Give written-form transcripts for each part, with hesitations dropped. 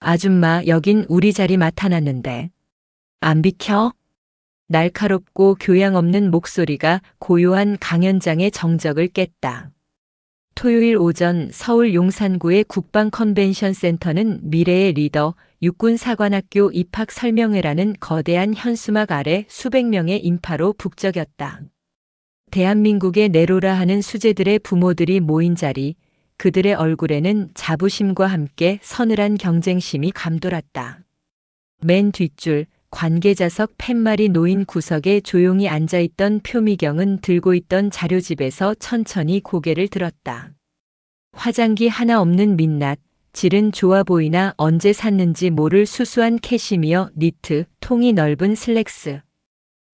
아줌마, 여긴 우리 자리 맡아놨는데. 안 비켜? 날카롭고 교양 없는 목소리가 고요한 강연장의 정적을 깼다. 토요일 오전 서울 용산구의 국방 컨벤션 센터는 미래의 리더 육군사관학교 입학 설명회라는 거대한 현수막 아래 수백 명의 인파로 북적였다. 대한민국의 내로라 하는 수재들의 부모들이 모인 자리, 그들의 얼굴에는 자부심과 함께 서늘한 경쟁심이 감돌았다. 맨 뒷줄, 관계자석 팻말이 놓인 구석에 조용히 앉아있던 표미경은 들고 있던 자료집에서 천천히 고개를 들었다. 화장기 하나 없는 민낯, 질은 좋아 보이나 언제 샀는지 모를 수수한 캐시미어 니트, 통이 넓은 슬랙스.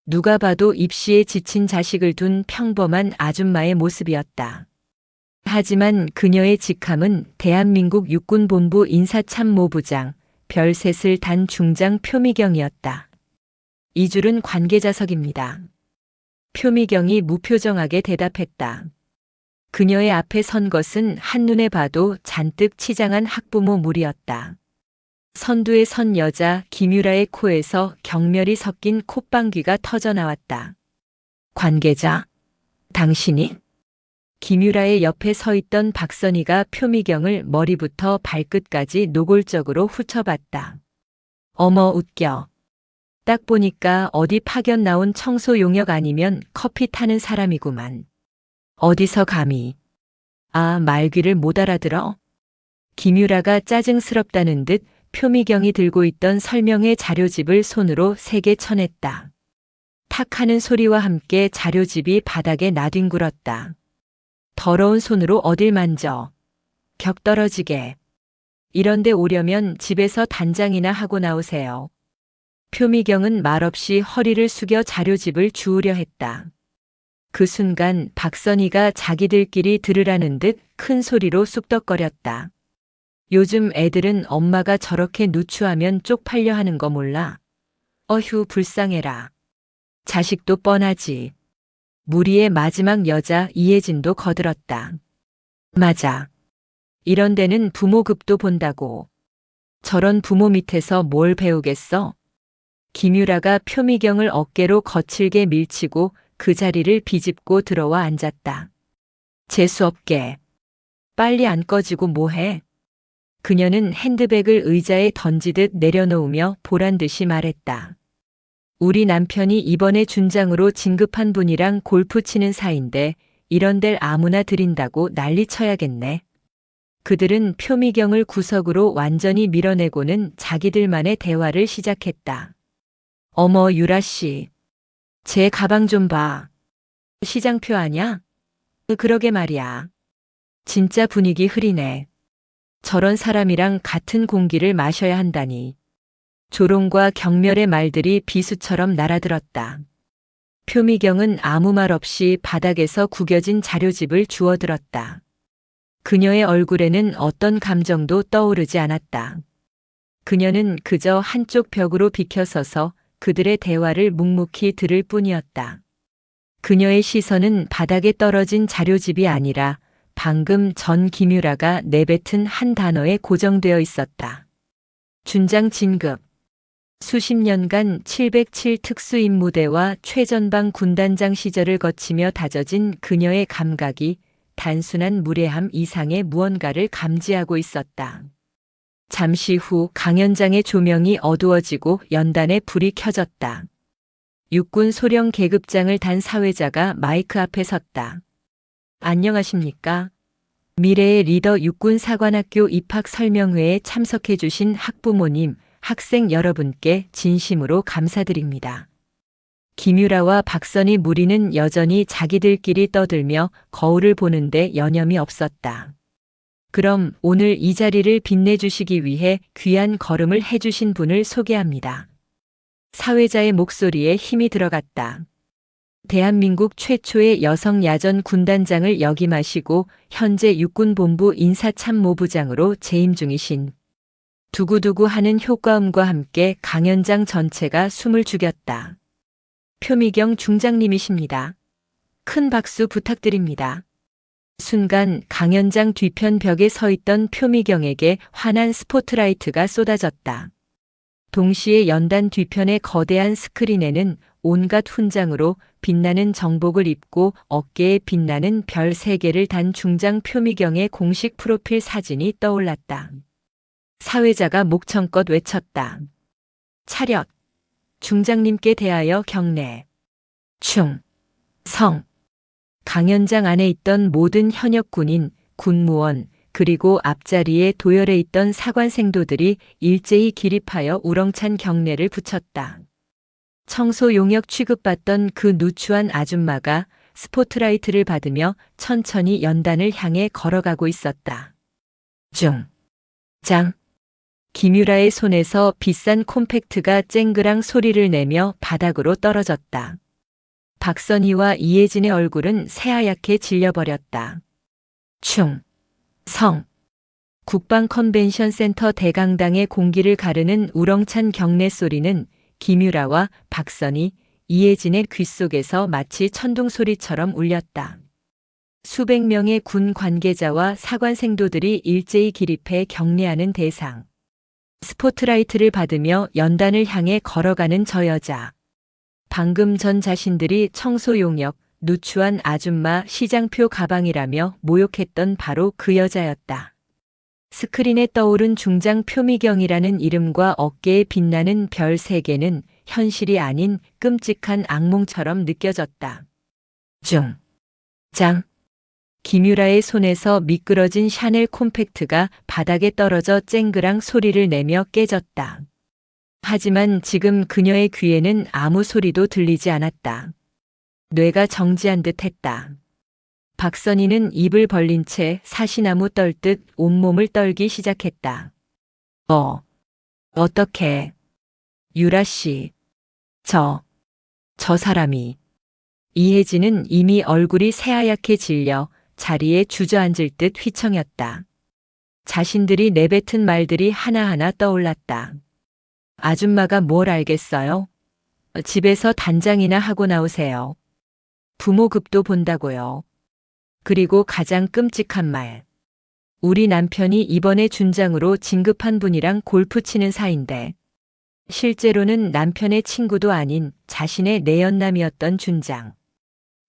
누가 봐도 입시에 지친 자식을 둔 평범한 아줌마의 모습이었다. 하지만 그녀의 직함은 대한민국 육군본부 인사참모부장, 별셋을 단 중장 표미경이었다. 이 줄은 관계자석입니다. 표미경이 무표정하게 대답했다. 그녀의 앞에 선 것은 한눈에 봐도 잔뜩 치장한 학부모 무리였다. 선두에 선 여자 김유라의 코에서 경멸이 섞인 콧방귀가 터져나왔다. 관계자, 당신이? 김유라의 옆에 서 있던 박선희가 표미경을 머리부터 발끝까지 노골적으로 훑어봤다. 어머, 웃겨. 딱 보니까 어디 파견 나온 청소 용역 아니면 커피 타는 사람이구만. 어디서 감히. 아, 말귀를 못 알아들어? 김유라가 짜증스럽다는 듯 표미경이 들고 있던 설명회 자료집을 손으로 세게 쳐냈다. 탁 하는 소리와 함께 자료집이 바닥에 나뒹굴었다. 더러운 손으로 어딜 만져. 격 떨어지게. 이런데 오려면 집에서 단장이나 하고 나오세요. 표미경은 말없이 허리를 숙여 자료집을 주우려 했다. 그 순간 박선희가 자기들끼리 들으라는 듯 큰 소리로 쑥덕거렸다. 요즘 애들은 엄마가 저렇게 누추하면 쪽팔려 하는 거 몰라? 어휴, 불쌍해라. 자식도 뻔하지. 무리의 마지막 여자 이혜진도 거들었다. 맞아. 이런 데는 부모급도 본다고. 저런 부모 밑에서 뭘 배우겠어? 김유라가 표미경을 어깨로 거칠게 밀치고 그 자리를 비집고 들어와 앉았다. 재수없게. 빨리 안 꺼지고 뭐해? 그녀는 핸드백을 의자에 던지듯 내려놓으며 보란듯이 말했다. 우리 남편이 이번에 준장으로 진급한 분이랑 골프 치는 사이인데 이런 데를 아무나 들인다고 난리 쳐야겠네. 그들은 표미경을 구석으로 완전히 밀어내고는 자기들만의 대화를 시작했다. 어머, 유라 씨. 제 가방 좀 봐. 시장표 아냐? 그러게 말이야. 진짜 분위기 흐리네. 저런 사람이랑 같은 공기를 마셔야 한다니. 조롱과 경멸의 말들이 비수처럼 날아들었다. 표미경은 아무 말 없이 바닥에서 구겨진 자료집을 주워들었다. 그녀의 얼굴에는 어떤 감정도 떠오르지 않았다. 그녀는 그저 한쪽 벽으로 비켜서서 그들의 대화를 묵묵히 들을 뿐이었다. 그녀의 시선은 바닥에 떨어진 자료집이 아니라 방금 전 김유라가 내뱉은 한 단어에 고정되어 있었다. 준장 진급. 수십 년간 707 특수임무대와 최전방 군단장 시절을 거치며 다져진 그녀의 감각이 단순한 무례함 이상의 무언가를 감지하고 있었다. 잠시 후 강연장의 조명이 어두워지고 연단에 불이 켜졌다. 육군 소령 계급장을 단 사회자가 마이크 앞에 섰다. 안녕하십니까? 미래의 리더 육군사관학교 입학 설명회에 참석해 주신 학부모님, 학생 여러분께 진심으로 감사드립니다. 김유라와 박선희 무리는 여전히 자기들끼리 떠들며 거울을 보는데 여념이 없었다. 그럼 오늘 이 자리를 빛내주시기 위해 귀한 걸음을 해주신 분을 소개합니다. 사회자의 목소리에 힘이 들어갔다. 대한민국 최초의 여성 야전 군단장을 역임하시고 현재 육군본부 인사참모부장으로 재임 중이신 두구두구 하는 효과음과 함께 강연장 전체가 숨을 죽였다. 표미경 중장님이십니다. 큰 박수 부탁드립니다. 순간 강연장 뒤편 벽에 서 있던 표미경에게 환한 스포트라이트가 쏟아졌다. 동시에 연단 뒤편의 거대한 스크린에는 온갖 훈장으로 빛나는 정복을 입고 어깨에 빛나는 별 3개를 단 중장 표미경의 공식 프로필 사진이 떠올랐다. 사회자가 목청껏 외쳤다. 차렷. 중장님께 대하여 경례. 충. 성. 강연장 안에 있던 모든 현역 군인, 군무원, 그리고 앞자리에 도열해 있던 사관생도들이 일제히 기립하여 우렁찬 경례를 붙였다. 청소 용역 취급받던 그 누추한 아줌마가 스포트라이트를 받으며 천천히 연단을 향해 걸어가고 있었다. 중. 장. 김유라의 손에서 비싼 콤팩트가 쨍그랑 소리를 내며 바닥으로 떨어졌다. 박선희와 이혜진의 얼굴은 새하얗게 질려버렸다. 충. 성. 국방 컨벤션 센터 대강당의 공기를 가르는 우렁찬 경례 소리는 김유라와 박선희, 이혜진의 귓속에서 마치 천둥소리처럼 울렸다. 수백 명의 군 관계자와 사관생도들이 일제히 기립해 경례하는 대상. 스포트라이트를 받으며 연단을 향해 걸어가는 저 여자. 방금 전 자신들이 청소용역, 누추한 아줌마 시장표 가방이라며 모욕했던 바로 그 여자였다. 스크린에 떠오른 중장 표미경이라는 이름과 어깨에 빛나는 별 3개는 현실이 아닌 끔찍한 악몽처럼 느껴졌다. 중. 장. 김유라의 손에서 미끄러진 샤넬 콤팩트가 바닥에 떨어져 쨍그랑 소리를 내며 깨졌다. 하지만 지금 그녀의 귀에는 아무 소리도 들리지 않았다. 뇌가 정지한 듯 했다. 박선희는 입을 벌린 채 사시나무 떨듯 온몸을 떨기 시작했다. 어떻게? 유라 씨. 저 사람이. 이혜진은 이미 얼굴이 새하얗게 질려 자리에 주저앉을 듯 휘청였다. 자신들이 내뱉은 말들이 하나하나 떠올랐다. 아줌마가 뭘 알겠어요? 집에서 단장이나 하고 나오세요. 부모급도 본다고요. 그리고 가장 끔찍한 말. 우리 남편이 이번에 준장으로 진급한 분이랑 골프 치는 사이인데 실제로는 남편의 친구도 아닌 자신의 내연남이었던 준장.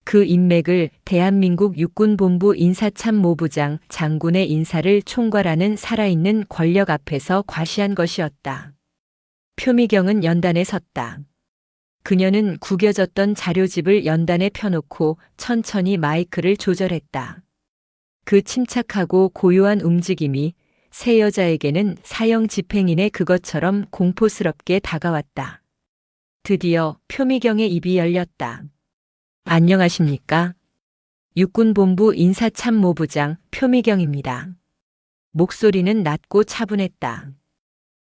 그 인맥을 대한민국 육군본부 인사참모부장 장군의 인사를 총괄하는 살아있는 권력 앞에서 과시한 것이었다. 표미경은 연단에 섰다. 그녀는 구겨졌던 자료집을 연단에 펴놓고 천천히 마이크를 조절했다. 그 침착하고 고요한 움직임이 새 여자에게는 사형 집행인의 그것처럼 공포스럽게 다가왔다. 드디어 표미경의 입이 열렸다. 안녕하십니까? 육군본부 인사참모부장 표미경입니다. 목소리는 낮고 차분했다.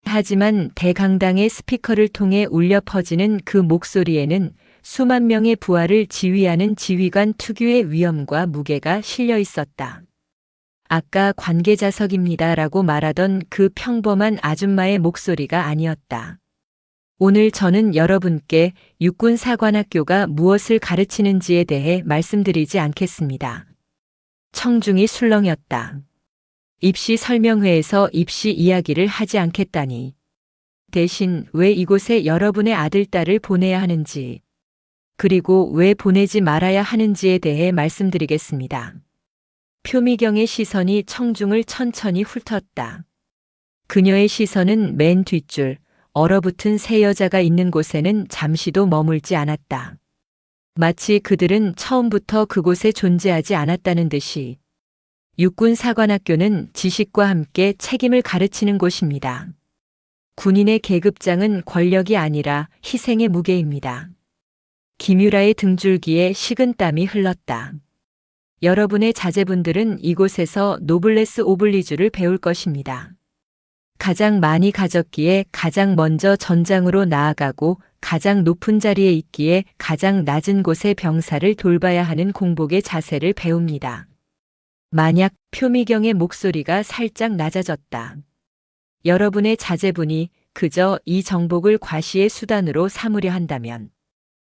하지만 대강당의 스피커를 통해 울려 퍼지는 그 목소리에는 수만 명의 부하를 지휘하는 지휘관 특유의 위엄과 무게가 실려 있었다. 아까 관계자석입니다라고 말하던 그 평범한 아줌마의 목소리가 아니었다. 오늘 저는 여러분께 육군사관학교가 무엇을 가르치는지에 대해 말씀드리지 않겠습니다. 청중이 술렁였다. 입시 설명회에서 입시 이야기를 하지 않겠다니. 대신 왜 이곳에 여러분의 아들, 딸을 보내야 하는지, 그리고 왜 보내지 말아야 하는지에 대해 말씀드리겠습니다. 표미경의 시선이 청중을 천천히 훑었다. 그녀의 시선은 맨 뒷줄, 얼어붙은 새 여자가 있는 곳에는 잠시도 머물지 않았다. 마치 그들은 처음부터 그곳에 존재하지 않았다는 듯이. 육군사관학교는 지식과 함께 책임을 가르치는 곳입니다. 군인의 계급장은 권력이 아니라 희생의 무게입니다. 김유라의 등줄기에 식은땀이 흘렀다. 여러분의 자제분들은 이곳에서 노블레스 오블리주를 배울 것입니다. 가장 많이 가졌기에 가장 먼저 전장으로 나아가고 가장 높은 자리에 있기에 가장 낮은 곳의 병사를 돌봐야 하는 공복의 자세를 배웁니다. 만약 표미경의 목소리가 살짝 낮아졌다. 여러분의 자제분이 그저 이 정복을 과시의 수단으로 삼으려 한다면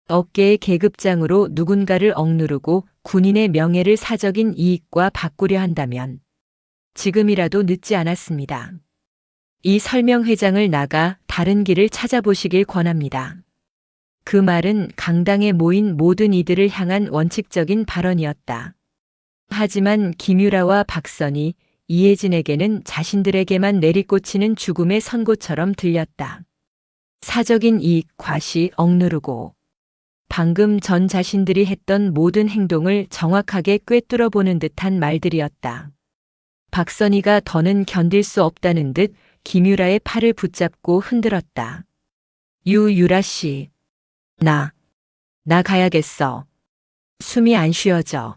어깨의 계급장으로 누군가를 억누르고 군인의 명예를 사적인 이익과 바꾸려 한다면 지금이라도 늦지 않았습니다. 이 설명회장을 나가 다른 길을 찾아보시길 권합니다. 그 말은 강당에 모인 모든 이들을 향한 원칙적인 발언이었다. 하지만 김유라와 박선희, 이혜진에게는 자신들에게만 내리꽂히는 죽음의 선고처럼 들렸다. 사적인 이익, 과시, 억누르고 방금 전 자신들이 했던 모든 행동을 정확하게 꿰뚫어 보는 듯한 말들이었다. 박선희가 더는 견딜 수 없다는 듯 김유라의 팔을 붙잡고 흔들었다. 유라 씨. 나 가야겠어. 숨이 안 쉬어져.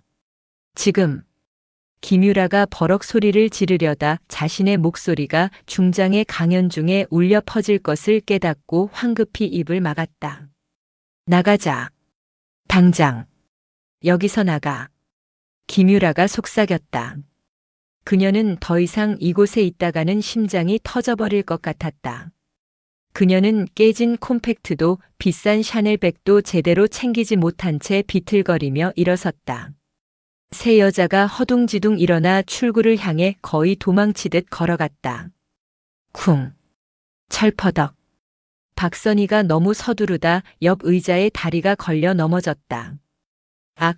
지금. 김유라가 버럭 소리를 지르려다 자신의 목소리가 중장의 강연 중에 울려 퍼질 것을 깨닫고 황급히 입을 막았다. 나가자. 당장. 여기서 나가. 김유라가 속삭였다. 그녀는 더 이상 이곳에 있다가는 심장이 터져버릴 것 같았다. 그녀는 깨진 콤팩트도 비싼 샤넬백도 제대로 챙기지 못한 채 비틀거리며 일어섰다. 세 여자가 허둥지둥 일어나 출구를 향해 거의 도망치듯 걸어갔다. 쿵. 철퍼덕. 박선희가 너무 서두르다 옆 의자에 다리가 걸려 넘어졌다. 악.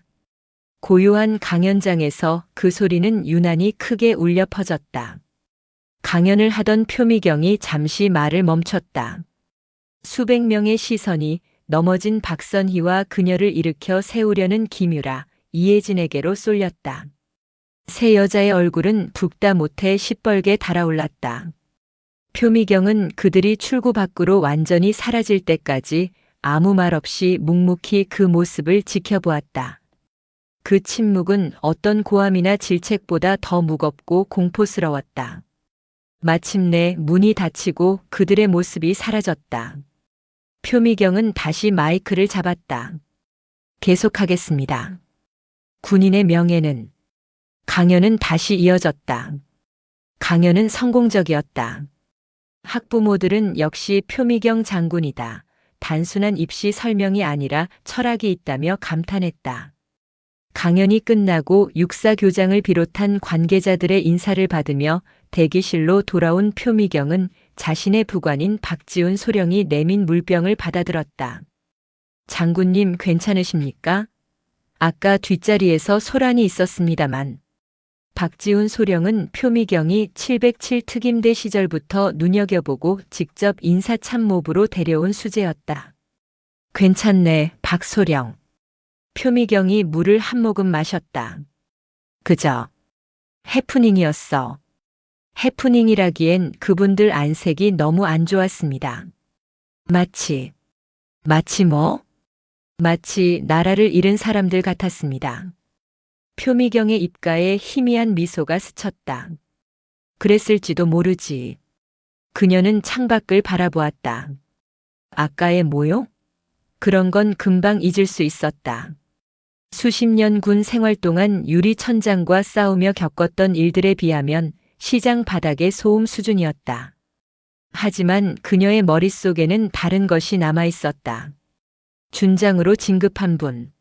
고요한 강연장에서 그 소리는 유난히 크게 울려 퍼졌다. 강연을 하던 표미경이 잠시 말을 멈췄다. 수백 명의 시선이 넘어진 박선희와 그녀를 일으켜 세우려는 김유라, 이혜진에게로 쏠렸다. 세 여자의 얼굴은 붓다 못해 시뻘게 달아올랐다. 표미경은 그들이 출구 밖으로 완전히 사라질 때까지 아무 말 없이 묵묵히 그 모습을 지켜보았다. 그 침묵은 어떤 고함이나 질책보다 더 무겁고 공포스러웠다. 마침내 문이 닫히고 그들의 모습이 사라졌다. 표미경은 다시 마이크를 잡았다. 계속하겠습니다. 군인의 명예는. 강연은 다시 이어졌다. 강연은 성공적이었다. 학부모들은 역시 표미경 장군이다. 단순한 입시 설명이 아니라 철학이 있다며 감탄했다. 강연이 끝나고 육사교장을 비롯한 관계자들의 인사를 받으며 대기실로 돌아온 표미경은 자신의 부관인 박지훈 소령이 내민 물병을 받아들었다. 장군님 괜찮으십니까? 아까 뒷자리에서 소란이 있었습니다만. 박지훈 소령은 표미경이 707 특임대 시절부터 눈여겨보고 직접 인사참모부로 데려온 수재였다. 괜찮네, 박소령. 표미경이 물을 한 모금 마셨다. 그저 해프닝이었어. 해프닝이라기엔 그분들 안색이 너무 안 좋았습니다. 마치 뭐? 마치 나라를 잃은 사람들 같았습니다. 표미경의 입가에 희미한 미소가 스쳤다. 그랬을지도 모르지. 그녀는 창밖을 바라보았다. 아까의 모욕? 그런 건 금방 잊을 수 있었다. 수십 년 군 생활 동안 유리천장과 싸우며 겪었던 일들에 비하면 시장 바닥의 소음 수준이었다. 하지만 그녀의 머릿속에는 다른 것이 남아 있었다. 준장으로 진급한 분.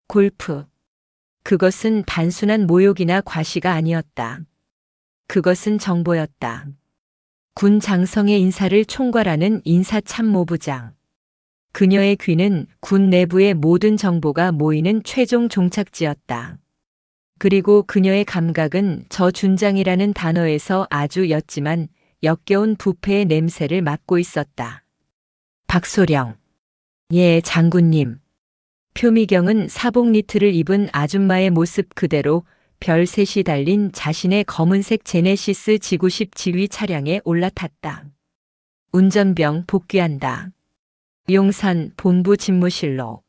골프. 그것은 단순한 모욕이나 과시가 아니었다. 그것은 정보였다. 군 장성의 인사를 총괄하는 인사참모부장. 그녀의 귀는 군 내부의 모든 정보가 모이는 최종 종착지였다. 그리고 그녀의 감각은 저 준장이라는 단어에서 아주 옅지만 역겨운 부패의 냄새를 맡고 있었다. 박소령. 예, 장군님. 표미경은 사복 니트를 입은 아줌마의 모습 그대로 별 셋이 달린 자신의 검은색 제네시스 G90 지휘 차량에 올라탔다. 운전병 복귀한다. 용산 본부 집무실로.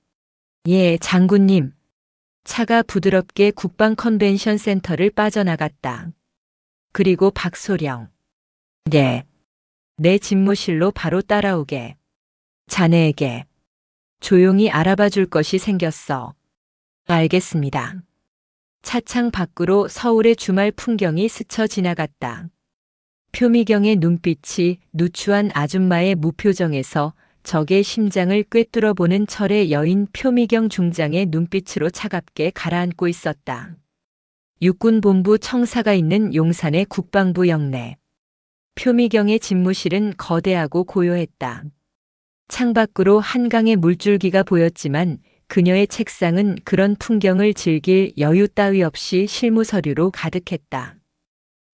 예, 장군님. 차가 부드럽게 국방 컨벤션 센터를 빠져나갔다. 그리고 박소령. 네. 내 집무실로 바로 따라오게. 자네에게 조용히 알아봐 줄 것이 생겼어. 알겠습니다. 차창 밖으로 서울의 주말 풍경이 스쳐 지나갔다. 표미경의 눈빛이 누추한 아줌마의 무표정에서 적의 심장을 꿰뚫어 보는 철의 여인 표미경 중장의 눈빛으로 차갑게 가라앉고 있었다. 육군본부 청사가 있는 용산의 국방부 영내. 표미경의 집무실은 거대하고 고요했다. 창밖으로 한강의 물줄기가 보였지만 그녀의 책상은 그런 풍경을 즐길 여유 따위 없이 실무 서류로 가득했다.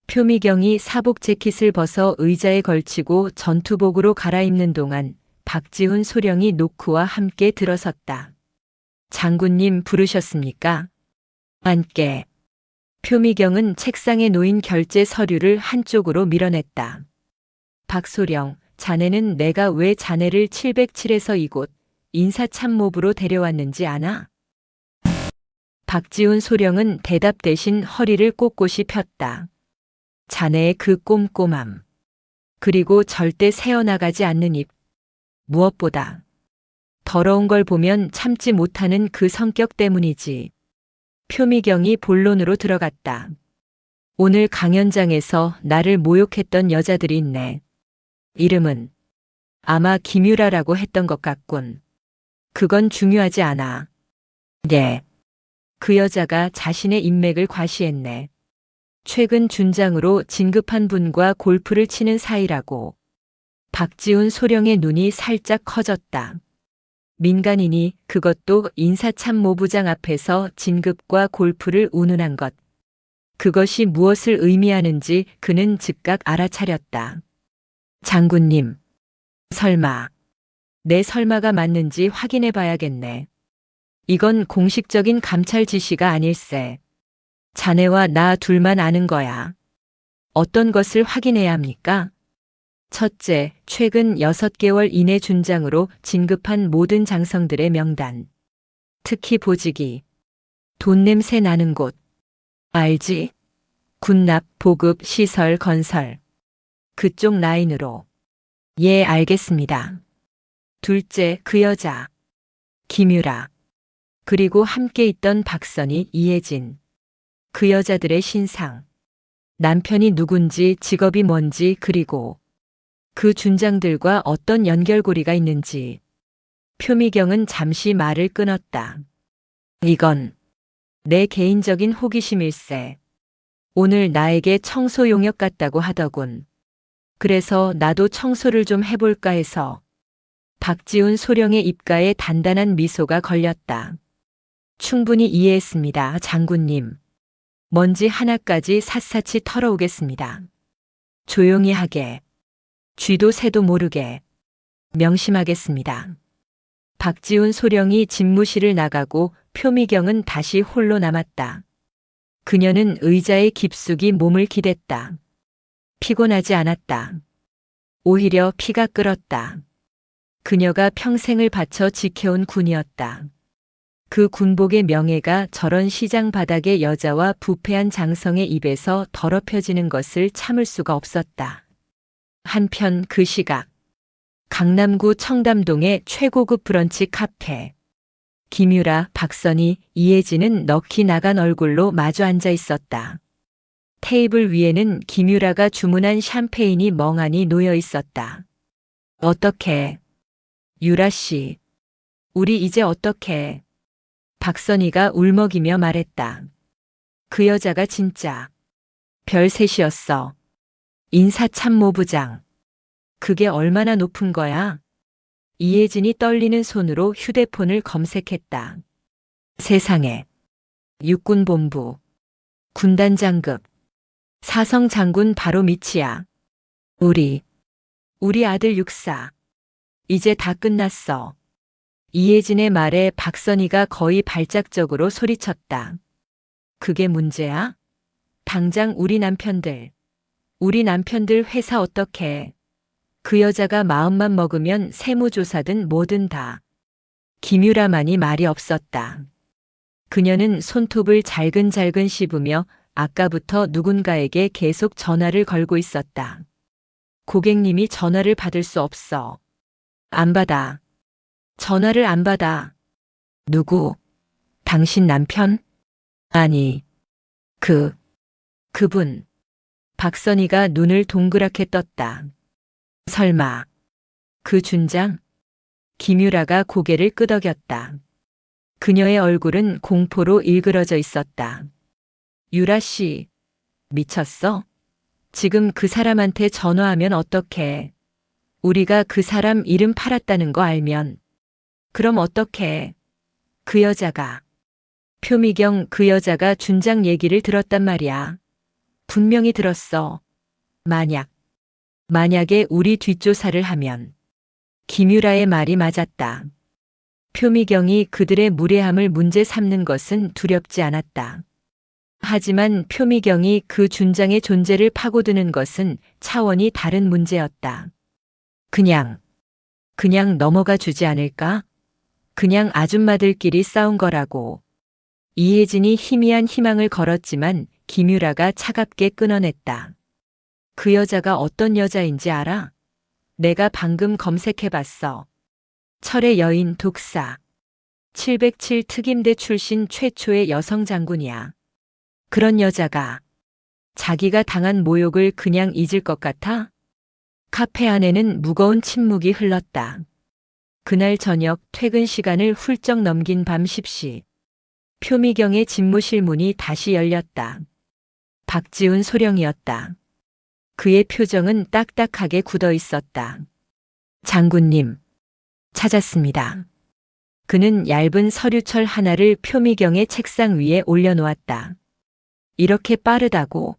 표미경이 사복 재킷을 벗어 의자에 걸치고 전투복으로 갈아입는 동안 박지훈 소령이 노크와 함께 들어섰다. 장군님 부르셨습니까? 앉게. 표미경은 책상에 놓인 결제 서류를 한쪽으로 밀어냈다. 박소령, 자네는 내가 왜 자네를 707에서 이곳 인사참모부로 데려왔는지 아나? 박지훈 소령은 대답 대신 허리를 꼿꼿이 폈다. 자네의 그 꼼꼼함. 그리고 절대 새어나가지 않는 입. 무엇보다 더러운 걸 보면 참지 못하는 그 성격 때문이지. 표미경이 본론으로 들어갔다. 오늘 강연장에서 나를 모욕했던 여자들이 있네. 이름은 아마 김유라라고 했던 것 같군. 그건 중요하지 않아. 네. 그 여자가 자신의 인맥을 과시했네. 최근 준장으로 진급한 분과 골프를 치는 사이라고. 박지훈 소령의 눈이 살짝 커졌다. 민간인이 그것도 인사참모부장 앞에서 진급과 골프를 운운한 것. 그것이 무엇을 의미하는지 그는 즉각 알아차렸다. 장군님. 설마. 내 설마가 맞는지 확인해 봐야겠네. 이건 공식적인 감찰 지시가 아닐세. 자네와 나 둘만 아는 거야. 어떤 것을 확인해야 합니까? 첫째, 최근 6개월 이내 준장으로 진급한 모든 장성들의 명단. 특히 보직이. 돈 냄새 나는 곳. 알지? 군납, 보급, 시설, 건설. 그쪽 라인으로. 예, 알겠습니다. 둘째, 그 여자. 김유라. 그리고 함께 있던 박선희, 이혜진. 그 여자들의 신상. 남편이 누군지, 직업이 뭔지, 그리고 그 준장들과 어떤 연결고리가 있는지. 표미경은 잠시 말을 끊었다. 이건 내 개인적인 호기심일세. 오늘 나에게 청소 용역 같다고 하더군. 그래서 나도 청소를 좀 해볼까 해서. 박지훈 소령의 입가에 단단한 미소가 걸렸다. 충분히 이해했습니다, 장군님. 먼지 하나까지 샅샅이 털어오겠습니다. 조용히 하게. 쥐도 새도 모르게. 명심하겠습니다. 박지훈 소령이 집무실을 나가고 표미경은 다시 홀로 남았다. 그녀는 의자에 깊숙이 몸을 기댔다. 피곤하지 않았다. 오히려 피가 끓었다. 그녀가 평생을 바쳐 지켜온 군이었다. 그 군복의 명예가 저런 시장 바닥의 여자와 부패한 장성의 입에서 더럽혀지는 것을 참을 수가 없었다. 한편 그 시각, 강남구 청담동의 최고급 브런치 카페. 김유라, 박선희, 이혜진은 넋이 나간 얼굴로 마주 앉아 있었다. 테이블 위에는 김유라가 주문한 샴페인이 멍하니 놓여 있었다. 어떡해. 유라 씨. 우리 이제 어떡해. 박선희가 울먹이며 말했다. 그 여자가 진짜 별셋이었어. 인사참모부장. 그게 얼마나 높은 거야? 이혜진이 떨리는 손으로 휴대폰을 검색했다. 세상에. 육군본부. 군단장급. 사성장군 바로 밑이야. 우리 아들 육사. 이제 다 끝났어. 이혜진의 말에 박선희가 거의 발작적으로 소리쳤다. 그게 문제야? 당장 우리 남편들 회사 어떡해. 그 여자가 마음만 먹으면 세무조사든 뭐든 다. 김유라만이 말이 없었다. 그녀는 손톱을 잘근잘근 씹으며 아까부터 누군가에게 계속 전화를 걸고 있었다. 고객님이 전화를 받을 수 없어. 안 받아. 전화를 안 받아. 누구? 당신 남편? 아니, 그분. 박선희가 눈을 동그랗게 떴다. 설마, 그 준장? 김유라가 고개를 끄덕였다. 그녀의 얼굴은 공포로 일그러져 있었다. 유라 씨, 미쳤어? 지금 그 사람한테 전화하면 어떡해? 우리가 그 사람 이름 팔았다는 거 알면. 그럼 어떡해? 그 여자가. 표미경 그 여자가 준장 얘기를 들었단 말이야. 분명히 들었어. 만약에 우리 뒷조사를 하면. 김유라의 말이 맞았다. 표미경이 그들의 무례함을 문제 삼는 것은 두렵지 않았다. 하지만 표미경이 그 준장의 존재를 파고드는 것은 차원이 다른 문제였다. 그냥 넘어가 주지 않을까? 그냥 아줌마들끼리 싸운 거라고. 이혜진이 희미한 희망을 걸었지만 김유라가 차갑게 끊어냈다. 그 여자가 어떤 여자인지 알아? 내가 방금 검색해봤어. 철의 여인 독사. 707 특임대 출신 최초의 여성 장군이야. 그런 여자가 자기가 당한 모욕을 그냥 잊을 것 같아? 카페 안에는 무거운 침묵이 흘렀다. 그날 저녁 퇴근 시간을 훌쩍 넘긴 밤 10시. 표미경의 집무실 문이 다시 열렸다. 박지훈 소령이었다. 그의 표정은 딱딱하게 굳어 있었다. 장군님, 찾았습니다. 그는 얇은 서류철 하나를 표미경의 책상 위에 올려놓았다. 이렇게 빠르다고.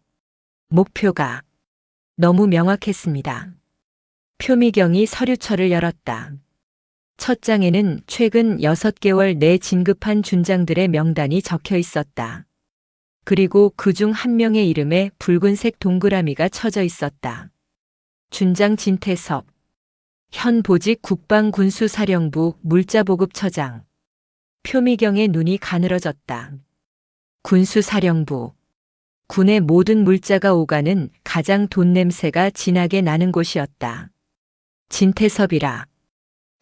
목표가 너무 명확했습니다. 표미경이 서류철을 열었다. 첫 장에는 최근 6개월 내 진급한 준장들의 명단이 적혀 있었다. 그리고 그중 한 명의 이름에 붉은색 동그라미가 쳐져 있었다. 준장 진태섭, 현 보직 국방군수사령부 물자보급처장. 표미경의 눈이 가늘어졌다. 군수사령부. 군의 모든 물자가 오가는 가장 돈 냄새가 진하게 나는 곳이었다. 진태섭이라.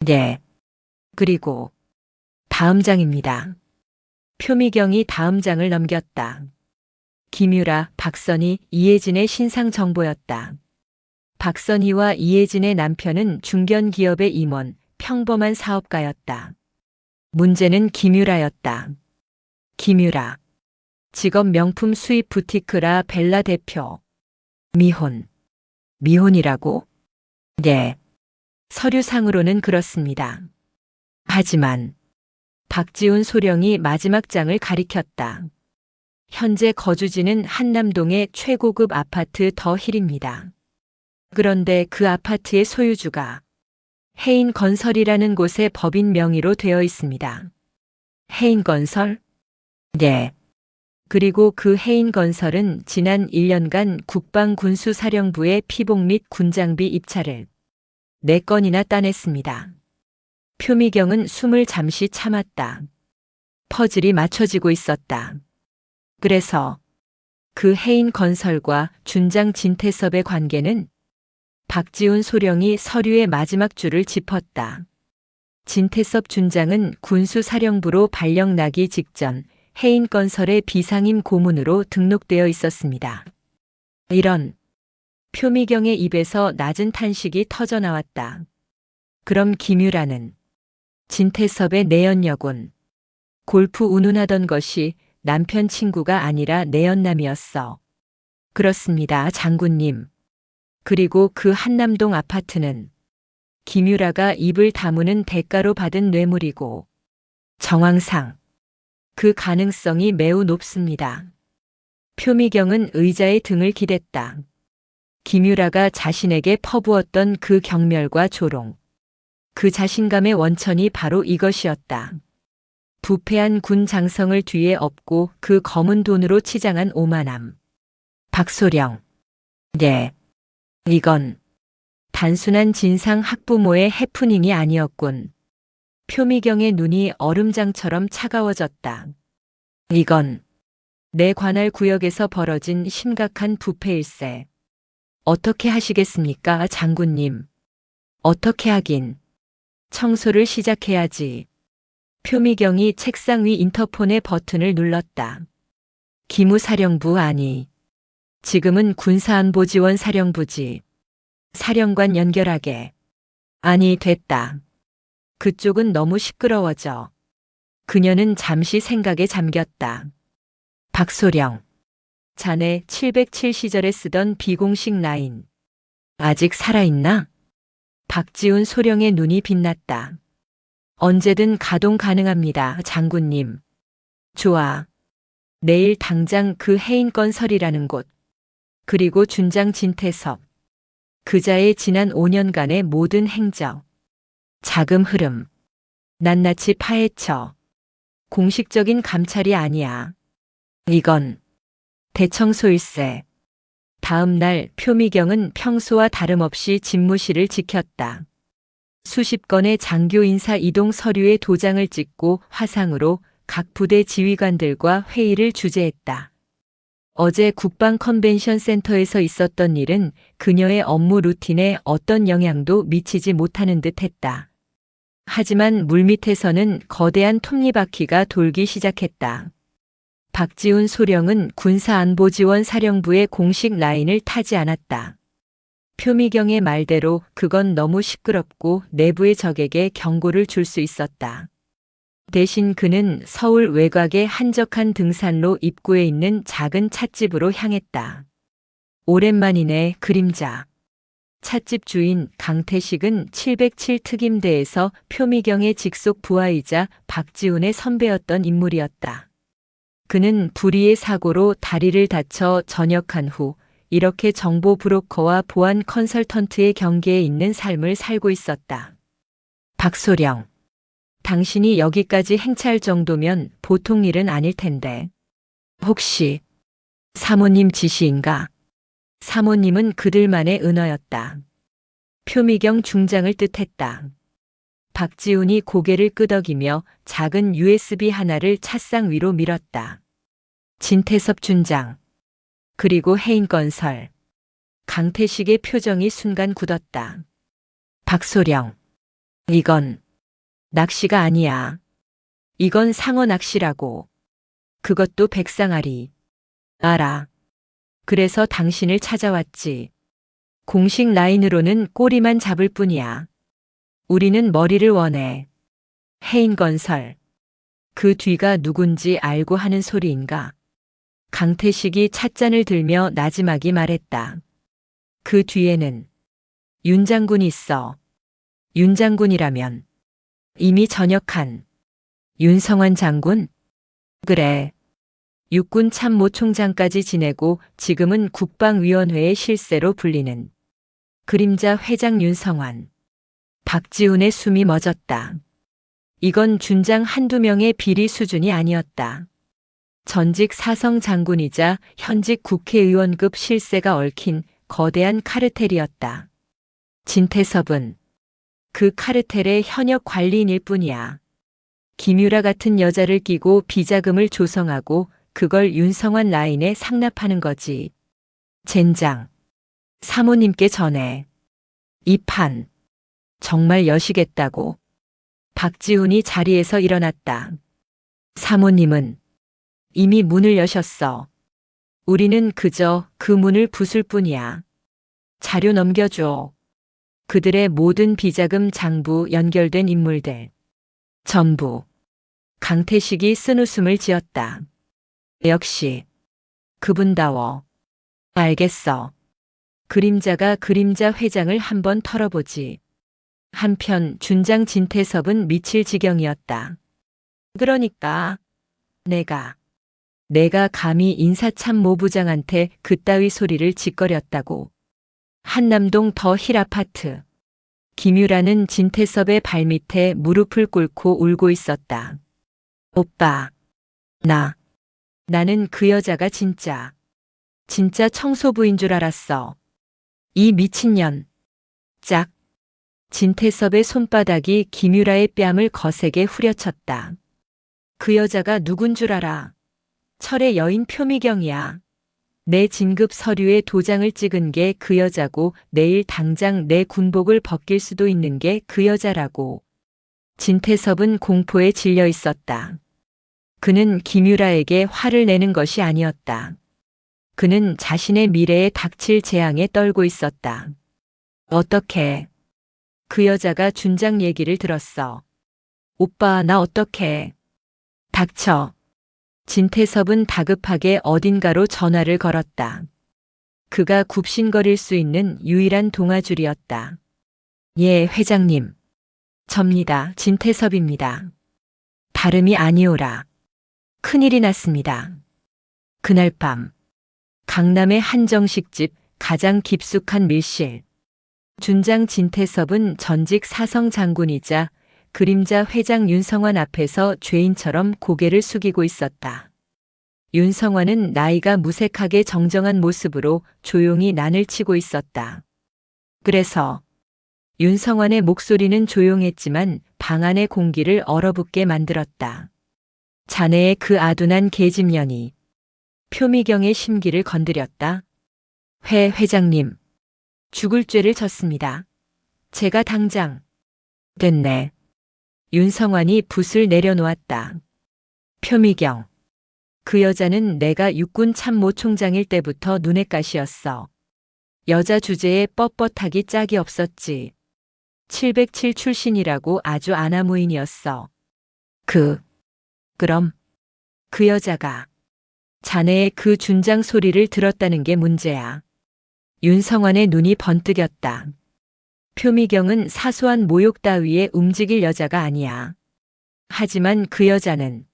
네. 그리고 다음 장입니다. 표미경이 다음 장을 넘겼다. 김유라, 박선희, 이혜진의 신상 정보였다. 박선희와 이혜진의 남편은 중견기업의 임원, 평범한 사업가였다. 문제는 김유라였다. 김유라. 직업 명품 수입 부티크라 벨라 대표. 미혼이라고? 네. 서류상으로는 그렇습니다. 하지만 박지훈 소령이 마지막 장을 가리켰다. 현재 거주지는 한남동의 최고급 아파트 더 힐입니다. 그런데 그 아파트의 소유주가 해인건설이라는 곳의 법인 명의로 되어 있습니다. 해인건설? 네. 그리고 그 해인건설은 지난 1년간 국방군수사령부의 피복 및 군장비 입찰을 4건이나 따냈습니다. 표미경은 숨을 잠시 참았다. 퍼즐이 맞춰지고 있었다. 그래서 그 해인건설과 준장 진태섭의 관계는? 박지훈 소령이 서류의 마지막 줄을 짚었다. 진태섭 준장은 군수사령부로 발령 나기 직전 해인건설의 비상임 고문으로 등록되어 있었습니다. 이런. 표미경의 입에서 낮은 탄식이 터져나왔다. 그럼 김유라는? 진태섭의 내연녀군. 골프 운운하던 것이 남편 친구가 아니라 내연남이었어. 그렇습니다, 장군님. 그리고 그 한남동 아파트는 김유라가 입을 다무는 대가로 받은 뇌물이고 정황상 그 가능성이 매우 높습니다. 표미경은 의자에 등을 기댔다. 김유라가 자신에게 퍼부었던 그 경멸과 조롱, 그 자신감의 원천이 바로 이것이었다. 부패한 군 장성을 뒤에 업고 그 검은 돈으로 치장한 오만함. 박소령. 네. 이건 단순한 진상 학부모의 해프닝이 아니었군. 표미경의 눈이 얼음장처럼 차가워졌다. 이건 내 관할 구역에서 벌어진 심각한 부패일세. 어떻게 하시겠습니까, 장군님? 어떻게 하긴. 청소를 시작해야지. 표미경이 책상 위 인터폰의 버튼을 눌렀다. 기무사령부 아니. 지금은 군사안보지원사령부지. 사령관 연결하게. 아니, 됐다. 그쪽은 너무 시끄러워져. 그녀는 잠시 생각에 잠겼다. 박소령. 자네 707 시절에 쓰던 비공식 라인. 아직 살아있나? 박지훈 소령의 눈이 빛났다. 언제든 가동 가능합니다, 장군님. 좋아. 내일 당장 그 해인건설이라는 곳. 그리고 준장 진태섭. 그자의 지난 5년간의 모든 행적. 자금 흐름. 낱낱이 파헤쳐. 공식적인 감찰이 아니야. 이건 대청소일세. 다음 날 표미경은 평소와 다름없이 집무실을 지켰다. 수십 건의 장교 인사 이동 서류에 도장을 찍고 화상으로 각 부대 지휘관들과 회의를 주재했다. 어제 국방 컨벤션 센터에서 있었던 일은 그녀의 업무 루틴에 어떤 영향도 미치지 못하는 듯 했다. 하지만 물밑에서는 거대한 톱니바퀴가 돌기 시작했다. 박지훈 소령은 군사안보지원사령부의 공식 라인을 타지 않았다. 표미경의 말대로 그건 너무 시끄럽고 내부의 적에게 경고를 줄 수 있었다. 대신 그는 서울 외곽의 한적한 등산로 입구에 있는 작은 찻집으로 향했다. 오랜만이네, 그림자. 찻집 주인 강태식은 707 특임대에서 표미경의 직속 부하이자 박지훈의 선배였던 인물이었다. 그는 불의의 사고로 다리를 다쳐 전역한 후 이렇게 정보 브로커와 보안 컨설턴트의 경계에 있는 삶을 살고 있었다. 박소령. 당신이 여기까지 행차할 정도면 보통 일은 아닐 텐데. 혹시 사모님 지시인가? 사모님은 그들만의 은어였다. 표미경 중장을 뜻했다. 박지훈이 고개를 끄덕이며 작은 USB 하나를 찻상 위로 밀었다. 진태섭 준장. 그리고 해인건설. 강태식의 표정이 순간 굳었다. 박소령. 이건 낚시가 아니야. 이건 상어 낚시라고. 그것도 백상아리. 알아. 그래서 당신을 찾아왔지. 공식 라인으로는 꼬리만 잡을 뿐이야. 우리는 머리를 원해. 해인건설. 그 뒤가 누군지 알고 하는 소리인가? 강태식이 찻잔을 들며 나지막이 말했다. 그 뒤에는 윤 장군이 있어. 윤 장군이라면 이미 전역한 윤성환 장군? 그래. 육군 참모총장까지 지내고 지금은 국방위원회의 실세로 불리는 그림자 회장 윤성환. 박지훈의 숨이 멎었다. 이건 준장 한두 명의 비리 수준이 아니었다. 전직 사성 장군이자 현직 국회의원급 실세가 얽힌 거대한 카르텔이었다. 진태섭은 그 카르텔의 현역 관리인일 뿐이야. 김유라 같은 여자를 끼고 비자금을 조성하고 그걸 윤성환 라인에 상납하는 거지. 젠장. 사모님께 전해. 이 판 정말 여시겠다고. 박지훈이 자리에서 일어났다. 사모님은 이미 문을 여셨어. 우리는 그저 그 문을 부술 뿐이야. 자료 넘겨줘. 그들의 모든 비자금 장부 연결된 인물들. 전부. 강태식이 쓴웃음을 지었다. 역시 그분다워. 알겠어. 그림자가 그림자 회장을 한번 털어보지. 한편 준장 진태섭은 미칠 지경이었다. 그러니까 내가 감히 인사참모부장한테 그따위 소리를 짓거렸다고. 한남동 더 힐 아파트. 김유라는 진태섭의 발밑에 무릎을 꿇고 울고 있었다. 오빠, 나는 그 여자가 진짜 청소부인 줄 알았어. 이 미친년. 짝. 진태섭의 손바닥이 김유라의 뺨을 거세게 후려쳤다. 그 여자가 누군 줄 알아? 철의 여인 표미경이야. 내 진급 서류에 도장을 찍은 게 그 여자고 내일 당장 내 군복을 벗길 수도 있는 게 그 여자라고. 진태섭은 공포에 질려 있었다. 그는 김유라에게 화를 내는 것이 아니었다. 그는 자신의 미래에 닥칠 재앙에 떨고 있었다. 어떻게? 그 여자가 준장 얘기를 들었어. 오빠, 나 어떡해. 닥쳐. 진태섭은 다급하게 어딘가로 전화를 걸었다. 그가 굽신거릴 수 있는 유일한 동아줄이었다. 예, 회장님. 접니다. 진태섭입니다. 다름이 아니오라. 큰일이 났습니다. 그날 밤, 강남의 한정식집 가장 깊숙한 밀실. 준장 진태섭은 전직 사성 장군이자 그림자 회장 윤성환 앞에서 죄인처럼 고개를 숙이고 있었다. 윤성환은 나이가 무색하게 정정한 모습으로 조용히 난을 치고 있었다. 그래서 윤성환의 목소리는 조용했지만 방 안의 공기를 얼어붙게 만들었다. 자네의 그 아둔한 계집년이 표미경의 심기를 건드렸다. 회장님, 죽을 죄를 졌습니다. 제가 당장. 됐네. 윤성환이 붓을 내려놓았다. 표미경. 그 여자는 내가 육군 참모총장일 때부터 눈엣 가시였어. 여자 주제에 뻣뻣하기 짝이 없었지. 707 출신이라고 아주 아나무인이었어. 그럼 그 여자가 자네의 그 준장 소리를 들었다는 게 문제야. 윤성환의 눈이 번뜩였다. 표미경은 사소한 모욕 따위에 움직일 여자가 아니야. 하지만 그 여자는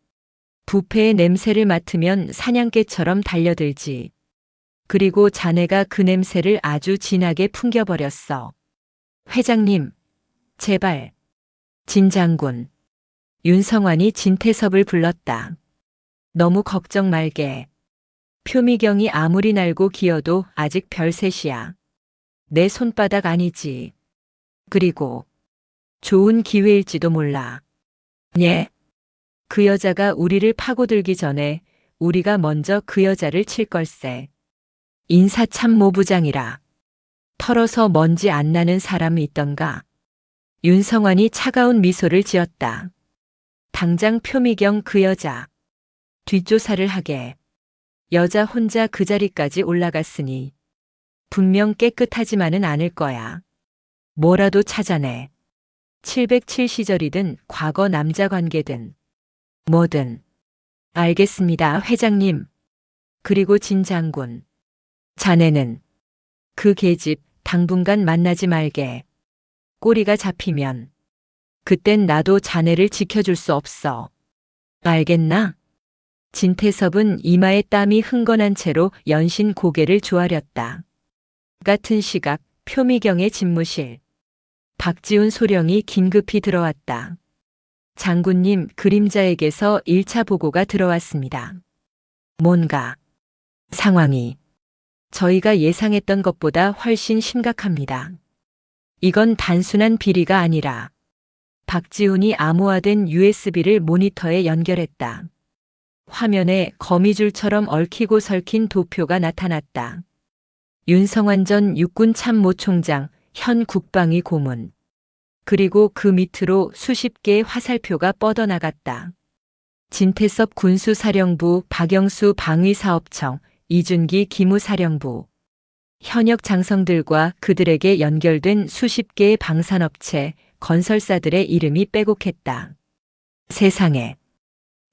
부패의 냄새를 맡으면 사냥개처럼 달려들지. 그리고 자네가 그 냄새를 아주 진하게 풍겨버렸어. 회장님, 제발. 진 장군. 윤성환이 진태섭을 불렀다. 너무 걱정 말게. 표미경이 아무리 날고 기어도 아직 별셋이야. 내 손바닥 아니지. 그리고 좋은 기회일지도 몰라. 예. 그 여자가 우리를 파고들기 전에 우리가 먼저 그 여자를 칠 걸세. 인사참모부장이라. 털어서 먼지 안 나는 사람이 있던가. 윤성환이 차가운 미소를 지었다. 당장 표미경 그 여자. 뒷조사를 하게. 여자 혼자 그 자리까지 올라갔으니 분명 깨끗하지만은 않을 거야. 뭐라도 찾아내. 707 시절이든 과거 남자 관계든 뭐든. 알겠습니다, 회장님. 그리고 진 장군. 자네는 그 계집 당분간 만나지 말게. 꼬리가 잡히면 그땐 나도 자네를 지켜줄 수 없어. 알겠나? 진태섭은 이마에 땀이 흥건한 채로 연신 고개를 조아렸다. 같은 시각 표미경의 집무실. 박지훈 소령이 긴급히 들어왔다. 장군님, 그림자에게서 1차 보고가 들어왔습니다. 뭔가 상황이 저희가 예상했던 것보다 훨씬 심각합니다. 이건 단순한 비리가 아니라 박지훈이 암호화된 USB를 모니터에 연결했다. 화면에 거미줄처럼 얽히고 설킨 도표가 나타났다. 윤성환 전 육군 참모총장, 현 국방위 고문. 그리고 그 밑으로 수십 개의 화살표가 뻗어나갔다. 진태섭 군수사령부, 박영수 방위사업청, 이준기 기무사령부. 현역 장성들과 그들에게 연결된 수십 개의 방산업체, 건설사들의 이름이 빼곡했다. 세상에.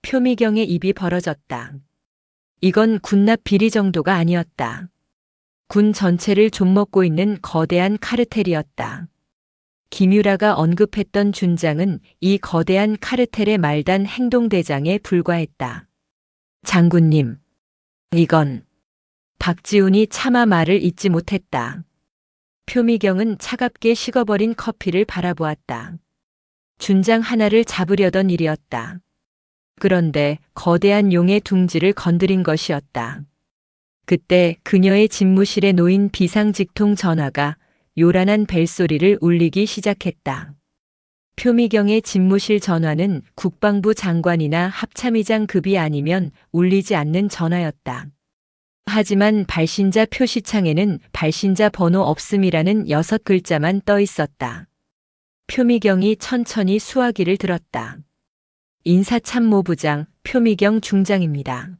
표미경의 입이 벌어졌다. 이건 군납 비리 정도가 아니었다. 군 전체를 좀먹고 있는 거대한 카르텔이었다. 김유라가 언급했던 준장은 이 거대한 카르텔의 말단 행동대장에 불과했다. 장군님, 이건. 박지훈이 차마 말을 잇지 못했다. 표미경은 차갑게 식어버린 커피를 바라보았다. 준장 하나를 잡으려던 일이었다. 그런데 거대한 용의 둥지를 건드린 것이었다. 그때 그녀의 집무실에 놓인 비상직통 전화가 요란한 벨소리를 울리기 시작했다. 표미경의 집무실 전화는 국방부 장관이나 합참의장 급이 아니면 울리지 않는 전화였다. 하지만 발신자 표시창에는 발신자 번호 없음이라는 6글자만 떠 있었다. 표미경이 천천히 수화기를 들었다. 인사참모부장 표미경 중장입니다.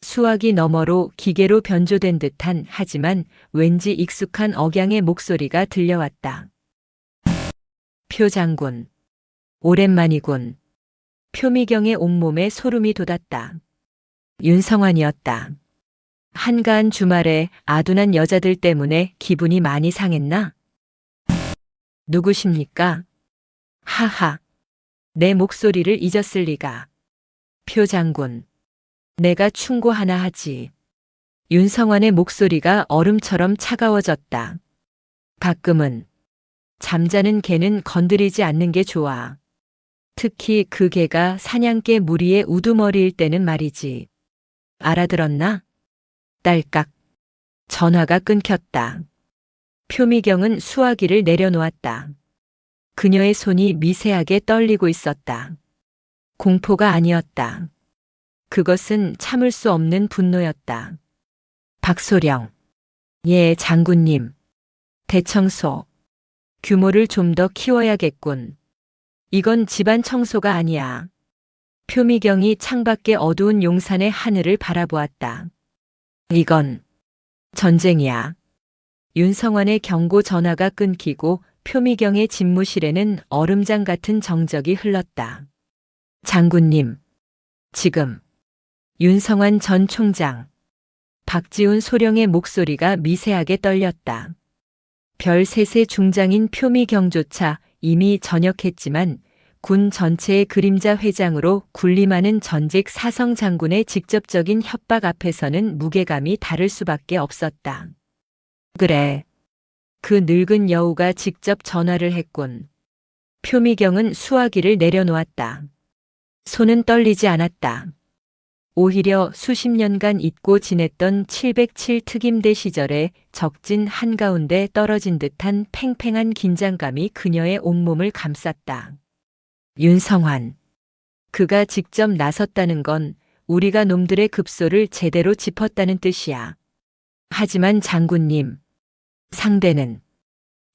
수화기 너머로 기계로 변조된 듯한 하지만 왠지 익숙한 억양의 목소리가 들려왔다. 표 장군. 오랜만이군. 표미경의 온몸에 소름이 돋았다. 윤성환이었다. 한가한 주말에 아둔한 여자들 때문에 기분이 많이 상했나? 누구십니까? 하하. 내 목소리를 잊었을 리가. 표 장군. 내가 충고하나 하지. 윤성환의 목소리가 얼음처럼 차가워졌다. 가끔은 잠자는 개는 건드리지 않는 게 좋아. 특히 그 개가 사냥개 무리의 우두머리일 때는 말이지. 알아들었나? 딸깍. 전화가 끊겼다. 표미경은 수화기를 내려놓았다. 그녀의 손이 미세하게 떨리고 있었다. 공포가 아니었다. 그것은 참을 수 없는 분노였다. 박소령. 예, 장군님. 대청소. 규모를 좀 더 키워야겠군. 이건 집안 청소가 아니야. 표미경이 창밖의 어두운 용산의 하늘을 바라보았다. 이건 전쟁이야. 윤성환의 경고 전화가 끊기고 표미경의 집무실에는 얼음장 같은 정적이 흘렀다. 장군님. 지금. 윤성환 전 총장. 박지훈 소령의 목소리가 미세하게 떨렸다. 별셋의 중장인 표미경조차 이미 전역했지만 군 전체의 그림자 회장으로 군림하는 전직 사성 장군의 직접적인 협박 앞에서는 무게감이 다를 수밖에 없었다. 그래. 그 늙은 여우가 직접 전화를 했군. 표미경은 수화기를 내려놓았다. 손은 떨리지 않았다. 오히려 수십 년간 잊고 지냈던 707 특임대 시절의 적진 한가운데 떨어진 듯한 팽팽한 긴장감이 그녀의 온몸을 감쌌다. 윤성환. 그가 직접 나섰다는 건 우리가 놈들의 급소를 제대로 짚었다는 뜻이야. 하지만 장군님.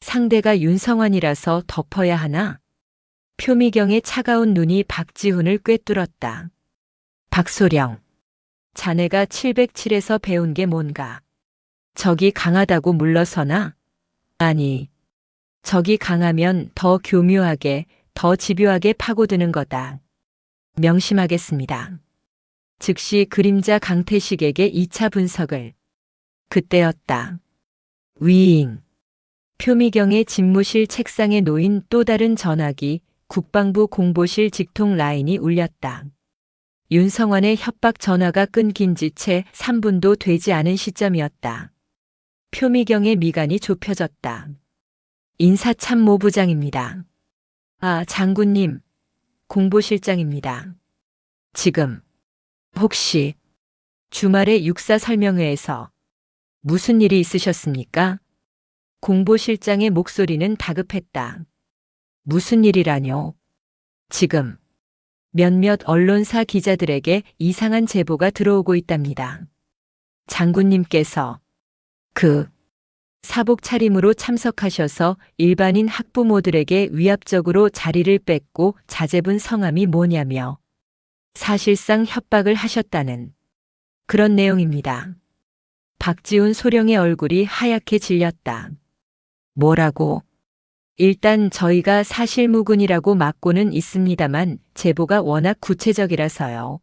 상대가 윤성환이라서 덮어야 하나? 표미경의 차가운 눈이 박지훈을 꿰뚫었다. 박소령. 자네가 707에서 배운 게 뭔가? 적이 강하다고 물러서나? 아니. 적이 강하면 더 교묘하게, 더 집요하게 파고드는 거다. 명심하겠습니다. 즉시 그림자 강태식에게 2차 분석을. 그때였다. 위잉. 표미경의 집무실 책상에 놓인 또 다른 전화기, 국방부 공보실 직통 라인이 울렸다. 윤성환의 협박 전화가 끊긴 지 채 3분도 되지 않은 시점이었다. 표미경의 미간이 좁혀졌다. 인사참모부장입니다. 아, 장군님. 공보실장입니다. 지금. 혹시 주말에 육사 설명회에서 무슨 일이 있으셨습니까? 공보실장의 목소리는 다급했다. 무슨 일이라뇨? 지금 몇몇 언론사 기자들에게 이상한 제보가 들어오고 있답니다. 장군님께서 사복 차림으로 참석하셔서 일반인 학부모들에게 위압적으로 자리를 뺏고 자제분 성함이 뭐냐며 사실상 협박을 하셨다는 그런 내용입니다. 박지훈 소령의 얼굴이 하얗게 질렸다. 뭐라고? 일단 저희가 사실무근이라고 맞고는 있습니다만 제보가 워낙 구체적이라서요.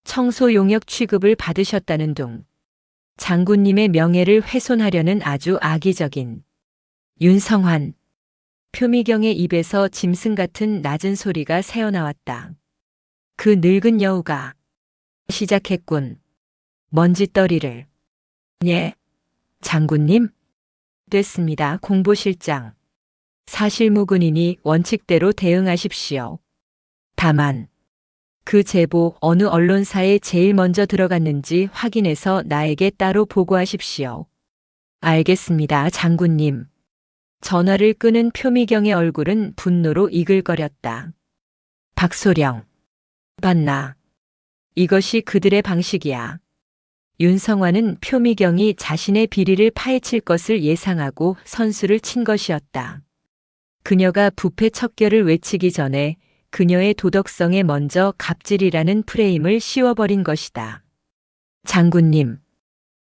청소 용역 취급을 받으셨다는 둥. 장군님의 명예를 훼손하려는 아주 악의적인. 윤성환. 표미경의 입에서 짐승 같은 낮은 소리가 새어나왔다. 그 늙은 여우가 시작했군. 먼지떨이를. 예. 장군님? 됐습니다. 공보실장. 사실무근이니 원칙대로 대응하십시오. 다만 그 제보 어느 언론사에 제일 먼저 들어갔는지 확인해서 나에게 따로 보고하십시오. 알겠습니다, 장군님. 전화를 끄는 표미경의 얼굴은 분노로 이글거렸다. 박소령. 봤나? 이것이 그들의 방식이야. 윤성환은 표미경이 자신의 비리를 파헤칠 것을 예상하고 선수를 친 것이었다. 그녀가 부패 척결을 외치기 전에 그녀의 도덕성에 먼저 갑질이라는 프레임을 씌워버린 것이다. 장군님,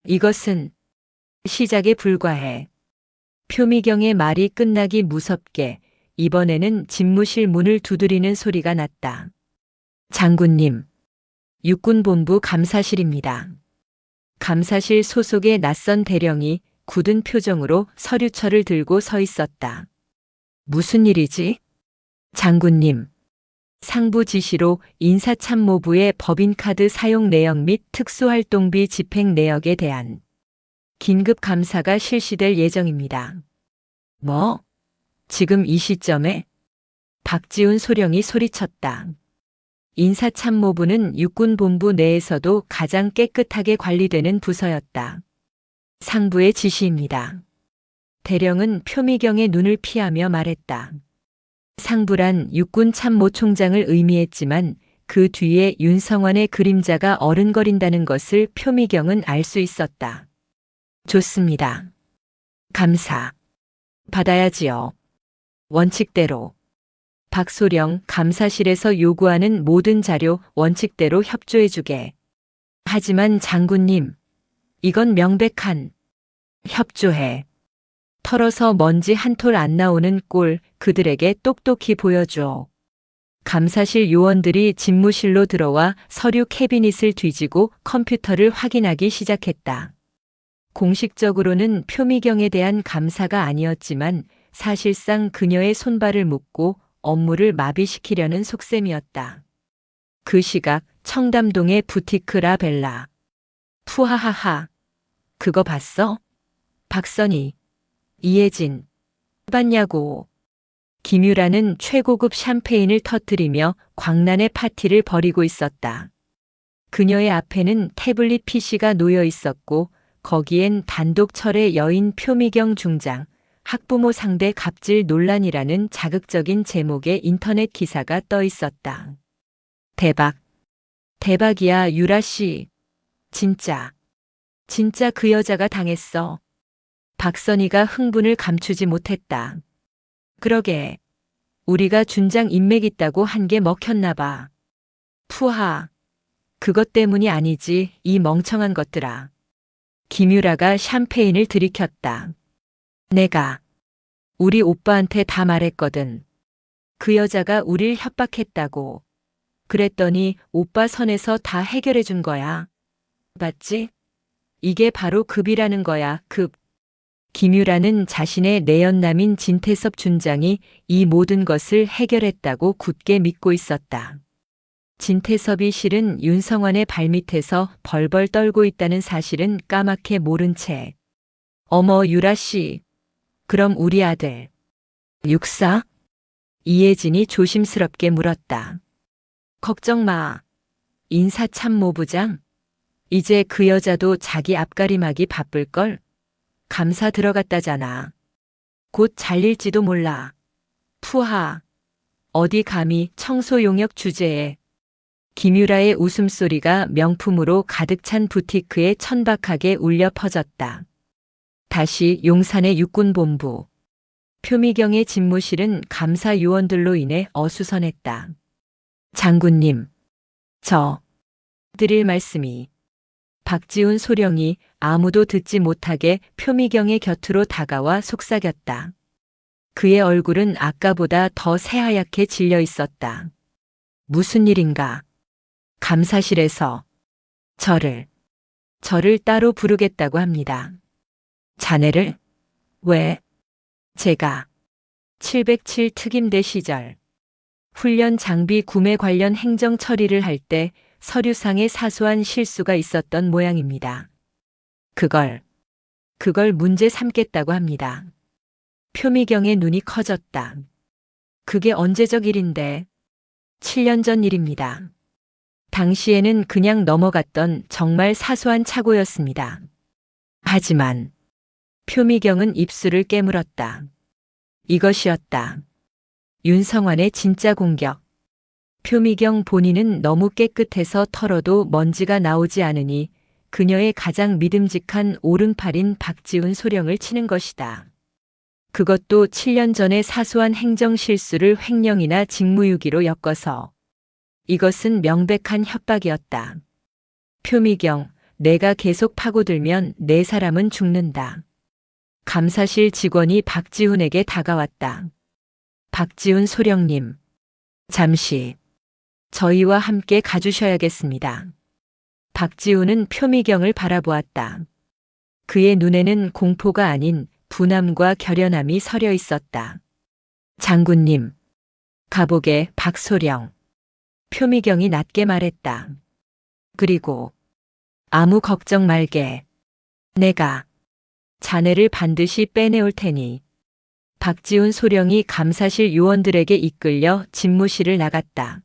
이것은 시작에 불과해. 표미경의 말이 끝나기 무섭게 이번에는 집무실 문을 두드리는 소리가 났다. 장군님, 육군본부 감사실입니다. 감사실 소속의 낯선 대령이 굳은 표정으로 서류철을 들고 서 있었다. 무슨 일이지? 장군님, 상부 지시로 인사참모부의 법인카드 사용 내역 및 특수활동비 집행 내역에 대한 긴급 감사가 실시될 예정입니다. 뭐? 지금 이 시점에? 박지훈 소령이 소리쳤다. 인사참모부는 육군본부 내에서도 가장 깨끗하게 관리되는 부서였다. 상부의 지시입니다. 대령은 표미경의 눈을 피하며 말했다. 상부란 육군참모총장을 의미했지만 그 뒤에 윤성환의 그림자가 어른거린다는 것을 표미경은 알 수 있었다. 좋습니다. 감사. 받아야지요. 원칙대로. 박소령 감사실에서 요구하는 모든 자료 원칙대로 협조해주게. 하지만 장군님, 이건 명백한 협조해. 털어서 먼지 한 톨 안 나오는 꼴 그들에게 똑똑히 보여줘. 감사실 요원들이 집무실로 들어와 서류 캐비닛을 뒤지고 컴퓨터를 확인하기 시작했다. 공식적으로는 표미경에 대한 감사가 아니었지만 사실상 그녀의 손발을 묶고 업무를 마비시키려는 속셈이었다. 그 시각 청담동의 부티크 라벨라. 푸하하하. 그거 봤어? 박선희. 이혜진. 봤냐고. 김유라는 최고급 샴페인을 터뜨리며 광란의 파티를 벌이고 있었다. 그녀의 앞에는 태블릿 PC가 놓여 있었고 거기엔 단독 철의 여인 표미경 중장, 학부모 상대 갑질 논란이라는 자극적인 제목의 인터넷 기사가 떠 있었다. 대박. 대박이야, 유라 씨. 진짜 그 여자가 당했어. 박선희가 흥분을 감추지 못했다. 그러게. 우리가 준장 인맥 있다고 한 게 먹혔나 봐. 푸하. 그것 때문이 아니지, 이 멍청한 것들아. 김유라가 샴페인을 들이켰다. 내가 우리 오빠한테 다 말했거든. 그 여자가 우릴 협박했다고. 그랬더니 오빠 선에서 다 해결해 준 거야. 봤지? 이게 바로 급이라는 거야, 급. 김유라는 자신의 내연남인 진태섭 준장이 이 모든 것을 해결했다고 굳게 믿고 있었다. 진태섭이 실은 윤성환의 발밑에서 벌벌 떨고 있다는 사실은 까맣게 모른 채. 어머, 유라 씨. 그럼 우리 아들. 육사? 이혜진이 조심스럽게 물었다. 걱정 마. 인사참모부장. 이제 그 여자도 자기 앞가림하기 바쁠걸? 감사 들어갔다잖아. 곧 잘릴지도 몰라. 푸하. 어디 감히 청소 용역 주제에. 김유라의 웃음소리가 명품으로 가득 찬 부티크에 천박하게 울려 퍼졌다. 다시 용산의 육군본부. 표미경의 집무실은 감사 요원들로 인해 어수선했다. 장군님. 저 드릴 말씀이. 박지훈 소령이 아무도 듣지 못하게 표미경의 곁으로 다가와 속삭였다. 그의 얼굴은 아까보다 더 새하얗게 질려 있었다. 무슨 일인가? 감사실에서 저를 따로 부르겠다고 합니다. 자네를? 왜? 제가 707 특임대 시절 훈련 장비 구매 관련 행정 처리를 할 때 서류상에 사소한 실수가 있었던 모양입니다. 그걸 문제 삼겠다고 합니다. 표미경의 눈이 커졌다. 그게 언제적 일인데? 7년 전 일입니다. 당시에는 그냥 넘어갔던 정말 사소한 착오였습니다. 하지만 표미경은 입술을 깨물었다. 이것이었다. 윤성환의 진짜 공격. 표미경 본인은 너무 깨끗해서 털어도 먼지가 나오지 않으니 그녀의 가장 믿음직한 오른팔인 박지훈 소령을 치는 것이다. 그것도 7년 전의 사소한 행정 실수를 횡령이나 직무유기로 엮어서. 이것은 명백한 협박이었다. 표미경, 내가 계속 파고들면 내 사람은 죽는다. 감사실 직원이 박지훈에게 다가왔다. 박지훈 소령님, 잠시 저희와 함께 가주셔야겠습니다. 박지훈은 표미경을 바라보았다. 그의 눈에는 공포가 아닌 분함과 결연함이 서려 있었다. 장군님, 가보게 박소령. 표미경이 낮게 말했다. 그리고 아무 걱정 말게. 내가 자네를 반드시 빼내올 테니. 박지훈 소령이 감사실 요원들에게 이끌려 집무실을 나갔다.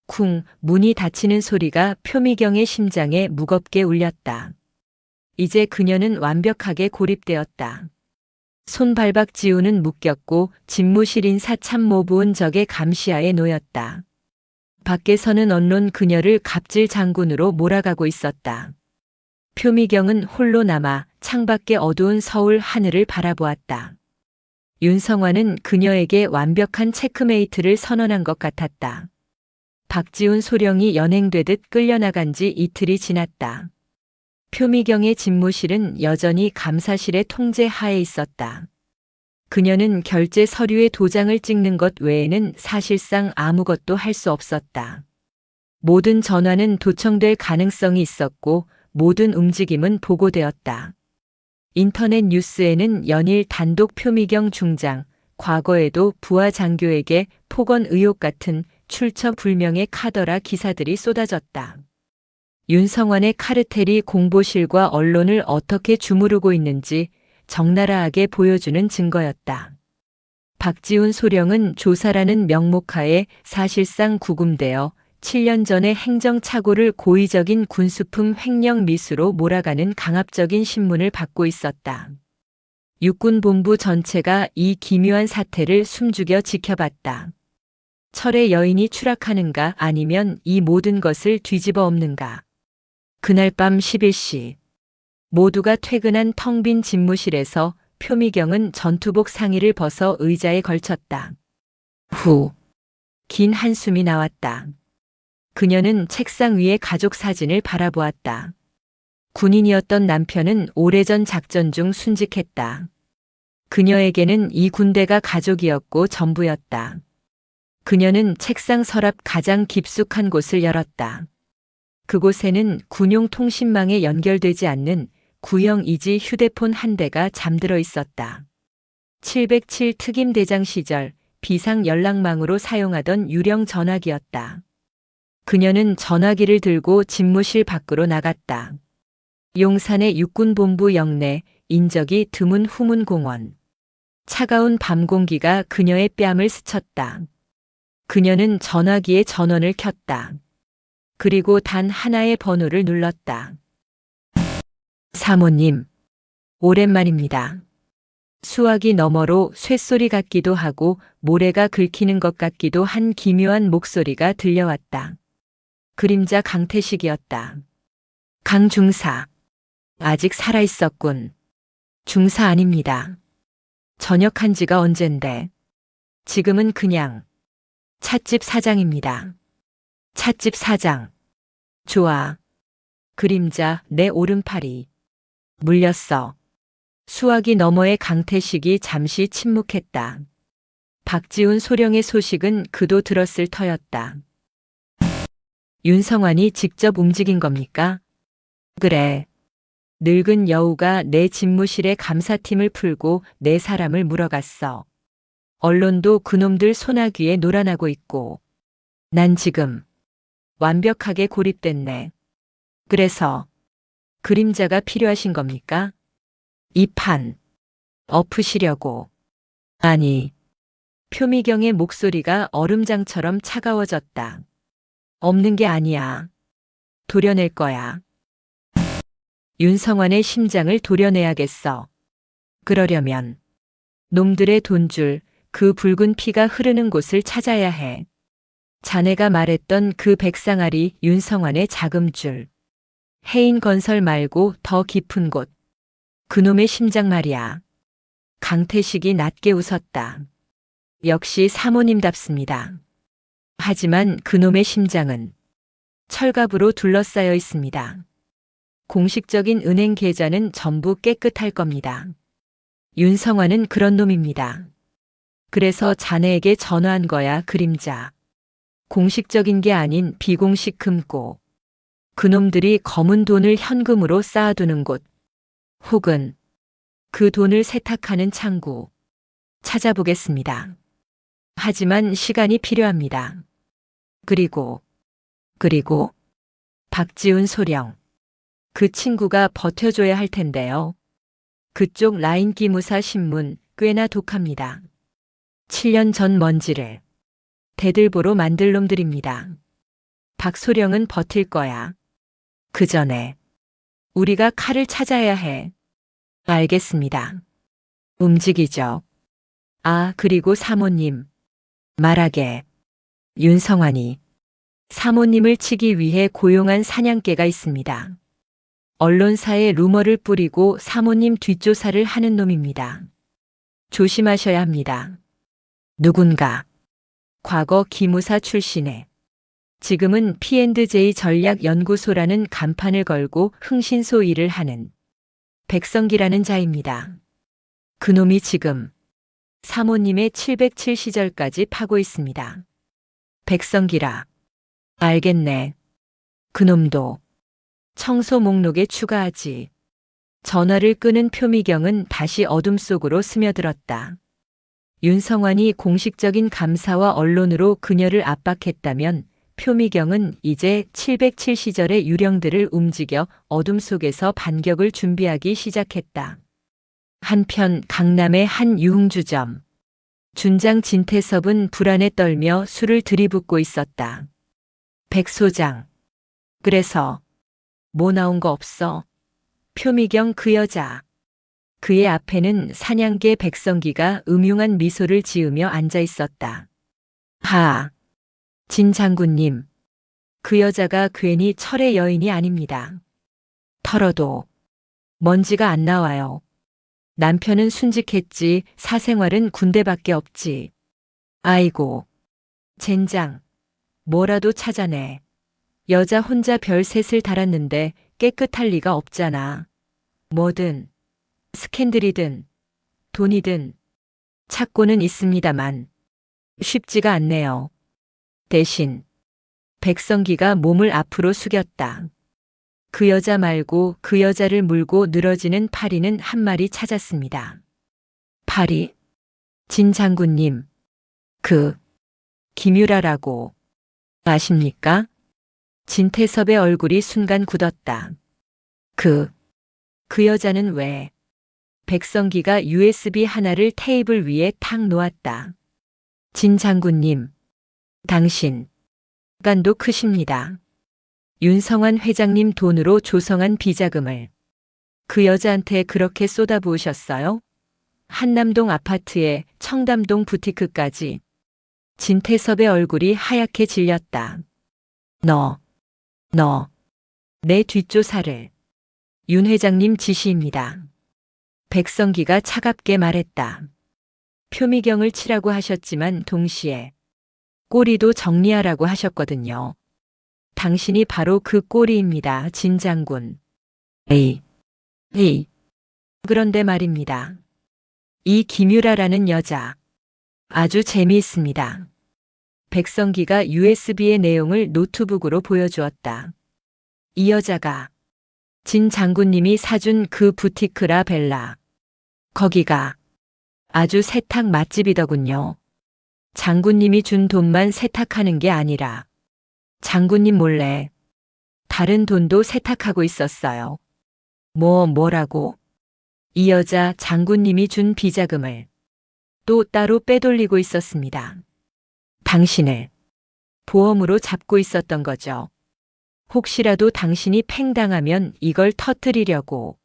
쿵 문이 닫히는 소리가 표미경의 심장에 무겁게 울렸다. 이제 그녀는 완벽하게 고립되었다. 손발박 지우는 묶였고 집무실 인사 참모부은 적의 감시하에 놓였다. 밖에서는 언론 그녀를 갑질 장군으로 몰아가고 있었다. 표미경은 홀로 남아 창밖의 어두운 서울 하늘을 바라보았다. 윤성환은 그녀에게 완벽한 체크메이트를 선언한 것 같았다. 박지훈 소령이 연행되듯 끌려나간 지 이틀이 지났다. 표미경의 집무실은 여전히 감사실의 통제 하에 있었다. 그녀는 결제 서류에 도장을 찍는 것 외에는 사실상 아무것도 할 수 없었다. 모든 전화는 도청될 가능성이 있었고 모든 움직임은 보고되었다. 인터넷 뉴스에는 연일 단독 표미경 중장, 과거에도 부하 장교에게 폭언 의혹 같은 출처 불명의 카더라 기사들이 쏟아졌다. 윤성환의 카르텔이 공보실과 언론을 어떻게 주무르고 있는지 적나라하게 보여주는 증거였다. 박지훈 소령은 조사라는 명목하에 사실상 구금되어 7년 전의 행정착오를 고의적인 군수품 횡령 미수로 몰아가는 강압적인 신문을 받고 있었다. 육군본부 전체가 이 기묘한 사태를 숨죽여 지켜봤다. 철의 여인이 추락하는가 아니면 이 모든 것을 뒤집어 엎는가. 그날 밤 11시 모두가 퇴근한 텅 빈 집무실에서 표미경은 전투복 상의를 벗어 의자에 걸쳤다. 후, 긴 한숨이 나왔다. 그녀는 책상 위의 가족 사진을 바라보았다. 군인이었던 남편은 오래전 작전 중 순직했다. 그녀에게는 이 군대가 가족이었고 전부였다. 그녀는 책상 서랍 가장 깊숙한 곳을 열었다. 그곳에는 군용 통신망에 연결되지 않는 구형 이지 휴대폰 한 대가 잠들어 있었다. 707 특임대장 시절 비상 연락망으로 사용하던 유령 전화기였다. 그녀는 전화기를 들고 집무실 밖으로 나갔다. 용산의 육군본부 영내 인적이 드문 후문공원. 차가운 밤 공기가 그녀의 뺨을 스쳤다. 그녀는 전화기의 전원을 켰다. 그리고 단 하나의 번호를 눌렀다. 사모님, 오랜만입니다. 수화기 너머로 쇳소리 같기도 하고 모래가 긁히는 것 같기도 한 기묘한 목소리가 들려왔다. 그림자 강태식이었다. 강 중사. 아직 살아있었군. 중사 아닙니다. 전역한 지가 언젠데. 지금은 그냥 찻집 사장입니다. 찻집 사장. 좋아. 그림자 내 오른팔이. 물렸어. 수화기 너머의 강태식이 잠시 침묵했다. 박지훈 소령의 소식은 그도 들었을 터였다. 윤성환이 직접 움직인 겁니까? 그래. 늙은 여우가 내 집무실에 감사팀을 풀고 내 사람을 물어갔어. 언론도 그놈들 소나귀에 놀아나고 있고. 난 지금 완벽하게 고립됐네. 그래서 그림자가 필요하신 겁니까? 이 판 엎으시려고. 아니. 표미경의 목소리가 얼음장처럼 차가워졌다. 없는 게 아니야. 도려낼 거야. 윤성환의 심장을 도려내야겠어. 그러려면 놈들의 돈줄, 그 붉은 피가 흐르는 곳을 찾아야 해. 자네가 말했던 그 백상아리 윤성환의 자금줄. 해인건설 말고 더 깊은 곳. 그놈의 심장 말이야. 강태식이 낮게 웃었다. 역시 사모님답습니다. 하지만 그놈의 심장은 철갑으로 둘러싸여 있습니다. 공식적인 은행 계좌는 전부 깨끗할 겁니다. 윤성환은 그런 놈입니다. 그래서 자네에게 전화한 거야, 그림자. 공식적인 게 아닌 비공식 금고. 그놈들이 검은 돈을 현금으로 쌓아두는 곳. 혹은 그 돈을 세탁하는 창구. 찾아보겠습니다. 하지만 시간이 필요합니다. 그리고 박지훈 소령. 그 친구가 버텨줘야 할 텐데요. 그쪽 라인 기무사 신문 꽤나 독합니다. 7년 전 먼지를 대들보로 만들 놈들입니다. 박소령은 버틸 거야. 그 전에 우리가 칼을 찾아야 해. 알겠습니다. 움직이죠. 아, 그리고 사모님. 말하게. 윤성환이 사모님을 치기 위해 고용한 사냥개가 있습니다. 언론사에 루머를 뿌리고 사모님 뒷조사를 하는 놈입니다. 조심하셔야 합니다. 누군가 과거 기무사 출신의 지금은 P&J 전략연구소라는 간판을 걸고 흥신소 일을 하는 백성기라는 자입니다. 그놈이 지금 사모님의 707 시절까지 파고 있습니다. 백성기라. 알겠네. 그놈도 청소 목록에 추가하지. 전화를 끄는 표미경은 다시 어둠 속으로 스며들었다. 윤성환이 공식적인 감사와 언론으로 그녀를 압박했다면 표미경은 이제 707 시절의 유령들을 움직여 어둠 속에서 반격을 준비하기 시작했다. 한편 강남의 한 유흥주점. 준장 진태섭은 불안에 떨며 술을 들이붓고 있었다. 백 소장. 그래서 뭐 나온 거 없어? 표미경 그 여자. 그의 앞에는 사냥개 백성기가 음흉한 미소를 지으며 앉아 있었다. 하. 진 장군님. 그 여자가 괜히 철의 여인이 아닙니다. 털어도 먼지가 안 나와요. 남편은 순직했지 사생활은 군대밖에 없지. 아이고. 젠장. 뭐라도 찾아내. 여자 혼자 별셋을 달았는데 깨끗할 리가 없잖아. 뭐든 스캔들이든 돈이든 찾고는 있습니다만 쉽지가 않네요. 대신 백성기가 몸을 앞으로 숙였다. 그 여자 말고 그 여자를 물고 늘어지는 파리는 한 마리 찾았습니다. 파리? 진 장군님. 김유라라고 아십니까? 진태섭의 얼굴이 순간 굳었다. 그 여자는 왜? 백성기가 USB 하나를 테이블 위에 탁 놓았다. 진 장군님. 당신 간도 크십니다. 윤성환 회장님 돈으로 조성한 비자금을 그 여자한테 그렇게 쏟아부으셨어요? 한남동 아파트에 청담동 부티크까지. 진태섭의 얼굴이 하얗게 질렸다. 너, 내 뒷조사를. 윤 회장님 지시입니다. 백성기가 차갑게 말했다. 표미경을 치라고 하셨지만 동시에 꼬리도 정리하라고 하셨거든요. 당신이 바로 그 꼬리입니다, 진 장군. 에이. 그런데 말입니다. 이 김유라라는 여자 아주 재미있습니다. 백성기가 USB의 내용을 노트북으로 보여주었다. 이 여자가 진 장군님이 사준 그 부티크라 벨라. 거기가 아주 세탁 맛집이더군요. 장군님이 준 돈만 세탁하는 게 아니라 장군님 몰래 다른 돈도 세탁하고 있었어요. 뭐라고? 이 여자 장군님이 준 비자금을 또 따로 빼돌리고 있었습니다. 당신을 보험으로 잡고 있었던 거죠. 혹시라도 당신이 팽당하면 이걸 터뜨리려고.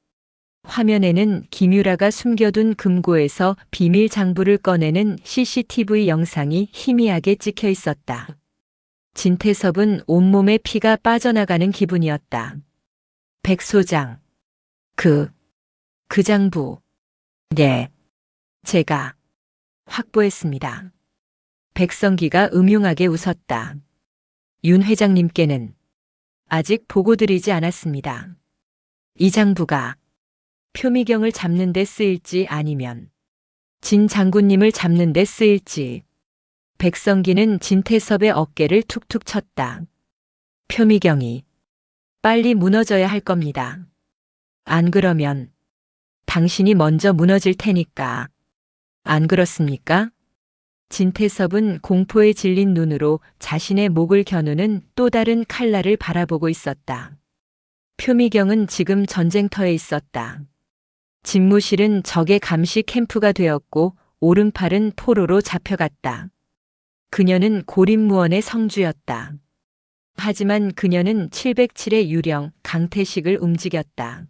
화면에는 김유라가 숨겨둔 금고에서 비밀 장부를 꺼내는 CCTV 영상이 희미하게 찍혀 있었다. 진태섭은 온몸에 피가 빠져나가는 기분이었다. 백 소장. 그 장부. 네. 제가 확보했습니다. 백성기가 음흉하게 웃었다. 윤 회장님께는 아직 보고드리지 않았습니다. 이 장부가 표미경을 잡는 데 쓰일지 아니면 진 장군님을 잡는 데 쓰일지. 백성기는 진태섭의 어깨를 툭툭 쳤다. 표미경이 빨리 무너져야 할 겁니다. 안 그러면 당신이 먼저 무너질 테니까. 안 그렇습니까? 진태섭은 공포에 질린 눈으로 자신의 목을 겨누는 또 다른 칼날을 바라보고 있었다. 표미경은 지금 전쟁터에 있었다. 집무실은 적의 감시 캠프가 되었고 오른팔은 포로로 잡혀갔다. 그녀는 고립무원의 성주였다. 하지만 그녀는 707의 유령 강태식을 움직였다.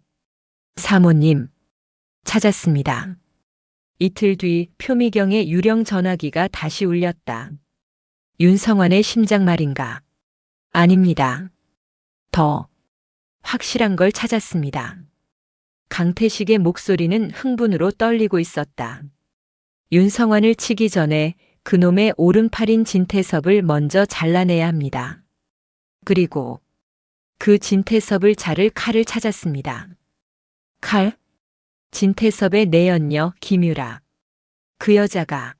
사모님, 찾았습니다. 이틀 뒤 표미경의 유령 전화기가 다시 울렸다. 윤성환의 심장 말인가? 아닙니다. 더 확실한 걸 찾았습니다. 강태식의 목소리는 흥분으로 떨리고 있었다. 윤성환을 치기 전에 그놈의 오른팔인 진태섭을 먼저 잘라내야 합니다. 그리고 그 진태섭을 자를 칼을 찾았습니다. 칼? 진태섭의 내연녀 김유라. 그 여자가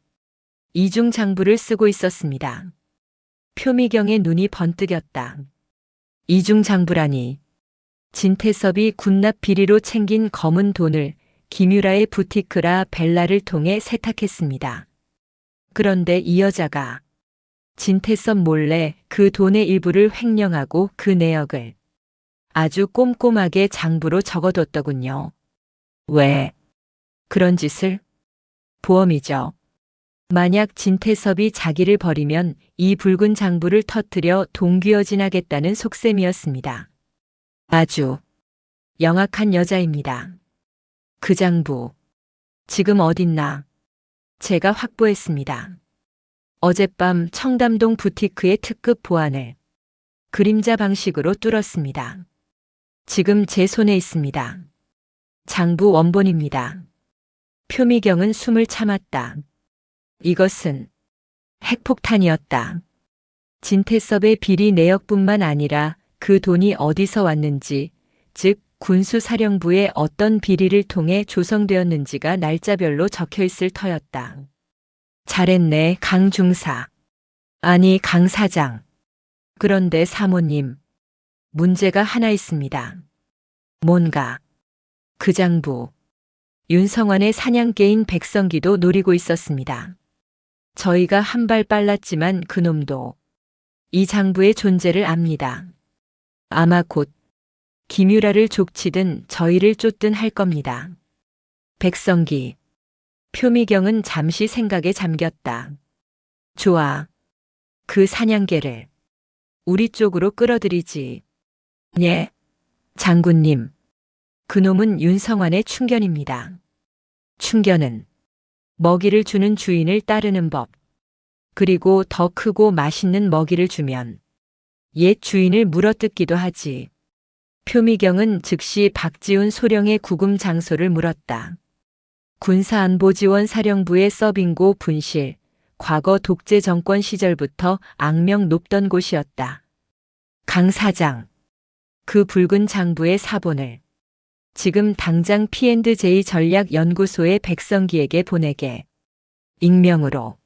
이중 장부를 쓰고 있었습니다. 표미경의 눈이 번뜩였다. 이중 장부라니. 진태섭이 군납 비리로 챙긴 검은 돈을 김유라의 부티크라 벨라를 통해 세탁했습니다. 그런데 이 여자가 진태섭 몰래 그 돈의 일부를 횡령하고 그 내역을 아주 꼼꼼하게 장부로 적어뒀더군요. 왜 그런 짓을? 보험이죠. 만약 진태섭이 자기를 버리면 이 붉은 장부를 터뜨려 동귀어진하겠다는 속셈이었습니다. 아주 영악한 여자입니다. 그 장부 지금 어딨나? 제가 확보했습니다. 어젯밤 청담동 부티크의 특급 보안을 그림자 방식으로 뚫었습니다. 지금 제 손에 있습니다. 장부 원본입니다. 표미경은 숨을 참았다. 이것은 핵폭탄이었다. 진태섭의 비리 내역뿐만 아니라 그 돈이 어디서 왔는지, 즉 군수사령부의 어떤 비리를 통해 조성되었는지가 날짜별로 적혀 있을 터였다. 잘했네, 강 중사. 아니, 강 사장. 그런데 사모님, 문제가 하나 있습니다. 뭔가? 그 장부. 윤성환의 사냥개인 백성기도 노리고 있었습니다. 저희가 한 발 빨랐지만 그놈도 이 장부의 존재를 압니다. 아마 곧 김유라를 족치든 저희를 쫓든 할 겁니다. 백성기. 표미경은 잠시 생각에 잠겼다. 좋아. 그 사냥개를 우리 쪽으로 끌어들이지. 예. 장군님. 그놈은 윤성환의 충견입니다. 충견은 먹이를 주는 주인을 따르는 법. 그리고 더 크고 맛있는 먹이를 주면 옛 주인을 물어뜯기도 하지. 표미경은 즉시 박지훈 소령의 구금 장소를 물었다. 군사안보지원사령부의 서빙고 분실, 과거 독재 정권 시절부터 악명 높던 곳이었다. 강 사장, 그 붉은 장부의 사본을 지금 당장 P&J 전략연구소의 백성기에게 보내게. 익명으로.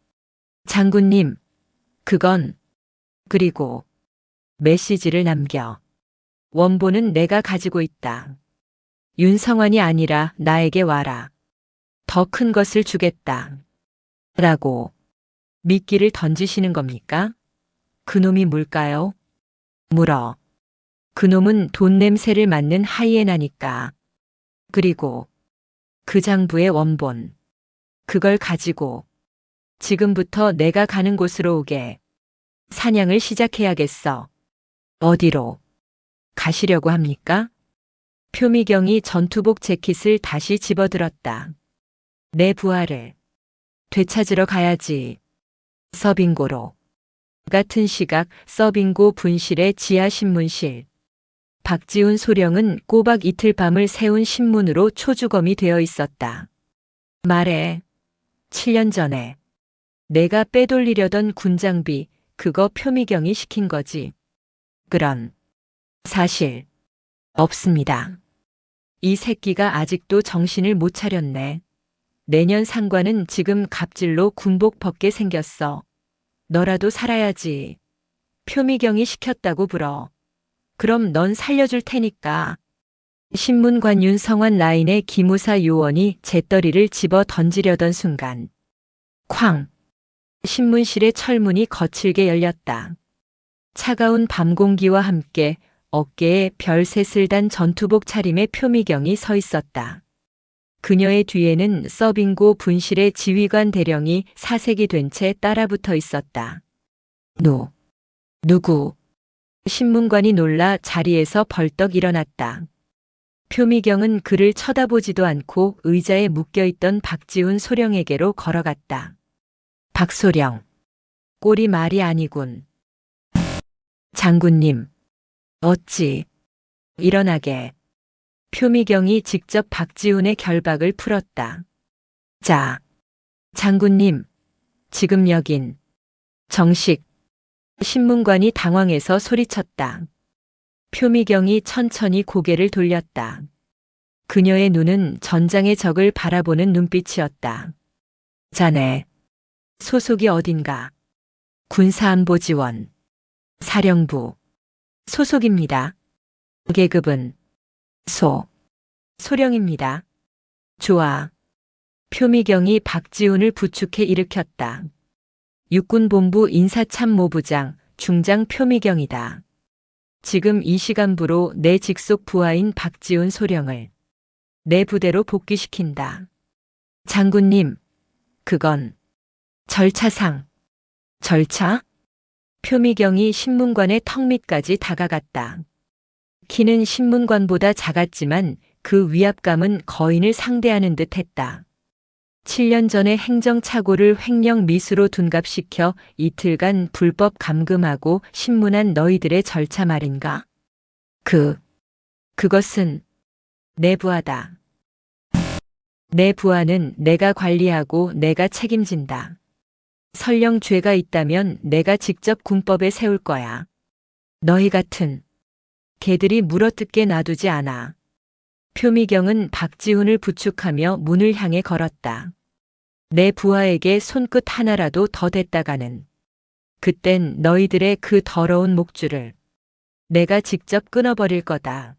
장군님, 그건. 그리고 메시지를 남겨. 원본은 내가 가지고 있다. 윤성환이 아니라 나에게 와라. 더 큰 것을 주겠다. 라고 미끼를 던지시는 겁니까? 그놈이 뭘까요? 물어. 그놈은 돈 냄새를 맡는 하이에나니까. 그리고 그 장부의 원본. 그걸 가지고 지금부터 내가 가는 곳으로 오게. 사냥을 시작해야겠어. 어디로 가시려고 합니까? 표미경이 전투복 재킷을 다시 집어들었다. 내 부하를 되찾으러 가야지. 서빙고로. 같은 시각 서빙고 분실의 지하신문실. 박지훈 소령은 꼬박 이틀 밤을 새운 신문으로 초주검이 되어 있었다. 말해. 7년 전에 내가 빼돌리려던 군장비, 그거 표미경이 시킨 거지. 그런 사실 없습니다. 이 새끼가 아직도 정신을 못 차렸네. 내년 상관은 지금 갑질로 군복 벗게 생겼어. 너라도 살아야지. 표미경이 시켰다고 불어. 그럼 넌 살려줄 테니까. 신문관 윤성환 라인의 기무사 요원이 재떨이를 집어 던지려던 순간 쾅! 신문실의 철문이 거칠게 열렸다. 차가운 밤 공기와 함께 어깨에 별셋을 단 전투복 차림의 표미경이 서 있었다. 그녀의 뒤에는 서빙고 분실의 지휘관 대령이 사색이 된 채 따라붙어 있었다. 누구? 신문관이 놀라 자리에서 벌떡 일어났다. 표미경은 그를 쳐다보지도 않고 의자에 묶여있던 박지훈 소령에게로 걸어갔다. 박소령. 꼴이 말이 아니군. 장군님. 어찌. 일어나게. 표미경이 직접 박지훈의 결박을 풀었다. 자. 장군님. 지금 여긴. 정식. 신문관이 당황해서 소리쳤다. 표미경이 천천히 고개를 돌렸다. 그녀의 눈은 전장의 적을 바라보는 눈빛이었다. 자네. 소속이 어딘가? 군사안보지원. 사령부. 소속입니다. 계급은? 소령입니다. 좋아. 표미경이 박지훈을 부축해 일으켰다. 육군본부 인사참모부장 중장 표미경이다. 지금 이 시간부로 내 직속 부하인 박지훈 소령을 내 부대로 복귀시킨다. 장군님, 그건 절차상. 절차? 표미경이 신문관의 턱 밑까지 다가갔다. 키는 신문관보다 작았지만 그 위압감은 거인을 상대하는 듯 했다. 7년 전에 행정착오를 횡령 미수로 둔갑시켜 이틀간 불법 감금하고 신문한 너희들의 절차 말인가? 그것은 내 부하다. 내 부하는 내가 관리하고 내가 책임진다. 설령 죄가 있다면 내가 직접 군법에 세울 거야. 너희 같은 개들이 물어뜯게 놔두지 않아. 표미경은 박지훈을 부축하며 문을 향해 걸었다. 내 부하에게 손끝 하나라도 더 댔다가는 그땐 너희들의 그 더러운 목줄을 내가 직접 끊어버릴 거다.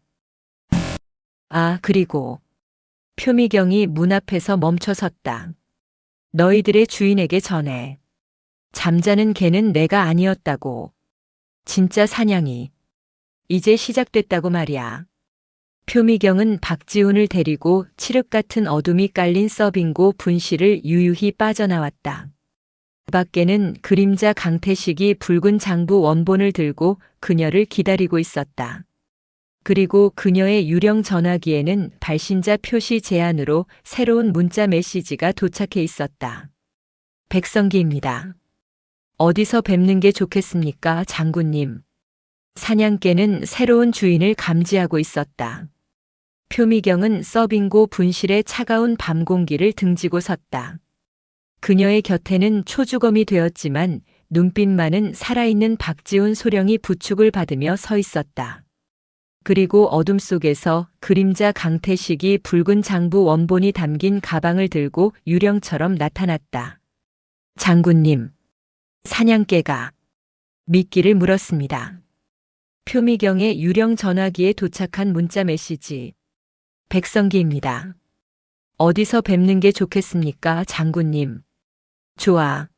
아, 그리고 표미경이 문 앞에서 멈춰섰다. 너희들의 주인에게 전해. 잠자는 개는 내가 아니었다고. 진짜 사냥이 이제 시작됐다고 말이야. 표미경은 박지훈을 데리고 칠흑 같은 어둠이 깔린 서빙고 분실을 유유히 빠져나왔다. 밖에는 그림자 강태식이 붉은 장부 원본을 들고 그녀를 기다리고 있었다. 그리고 그녀의 유령 전화기에는 발신자 표시 제안으로 새로운 문자 메시지가 도착해 있었다. 백성기입니다. 어디서 뵙는 게 좋겠습니까, 장군님? 사냥개는 새로운 주인을 감지하고 있었다. 표미경은 서빙고 분실의 차가운 밤 공기를 등지고 섰다. 그녀의 곁에는 초주검이 되었지만 눈빛만은 살아있는 박지훈 소령이 부축을 받으며 서 있었다. 그리고 어둠 속에서 그림자 강태식이 붉은 장부 원본이 담긴 가방을 들고 유령처럼 나타났다. 장군님, 사냥개가 미끼를 물었습니다. 표미경의 유령 전화기에 도착한 문자 메시지. 백성기입니다. 어디서 뵙는 게 좋겠습니까, 장군님? 좋아.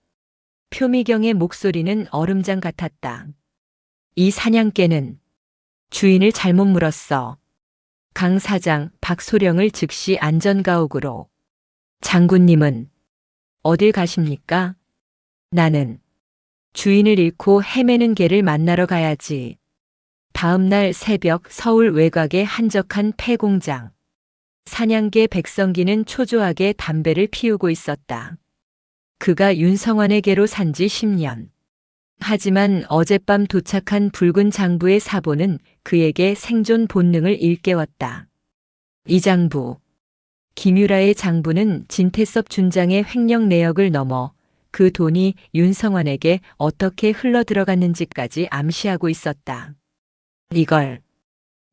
표미경의 목소리는 얼음장 같았다. 이 사냥개는 주인을 잘못 물었어. 강 사장 박소령을 즉시 안전가옥으로. 장군님은 어딜 가십니까? 나는 주인을 잃고 헤매는 개를 만나러 가야지. 다음 날 새벽 서울 외곽의 한적한 폐공장. 사냥개 백성기는 초조하게 담배를 피우고 있었다. 그가 윤성환에게로 산 지 10년. 하지만 어젯밤 도착한 붉은 장부의 사본은 그에게 생존 본능을 일깨웠다. 이 장부. 김유라의 장부는 진태섭 준장의 횡령 내역을 넘어 그 돈이 윤성환에게 어떻게 흘러들어갔는지까지 암시하고 있었다. 이걸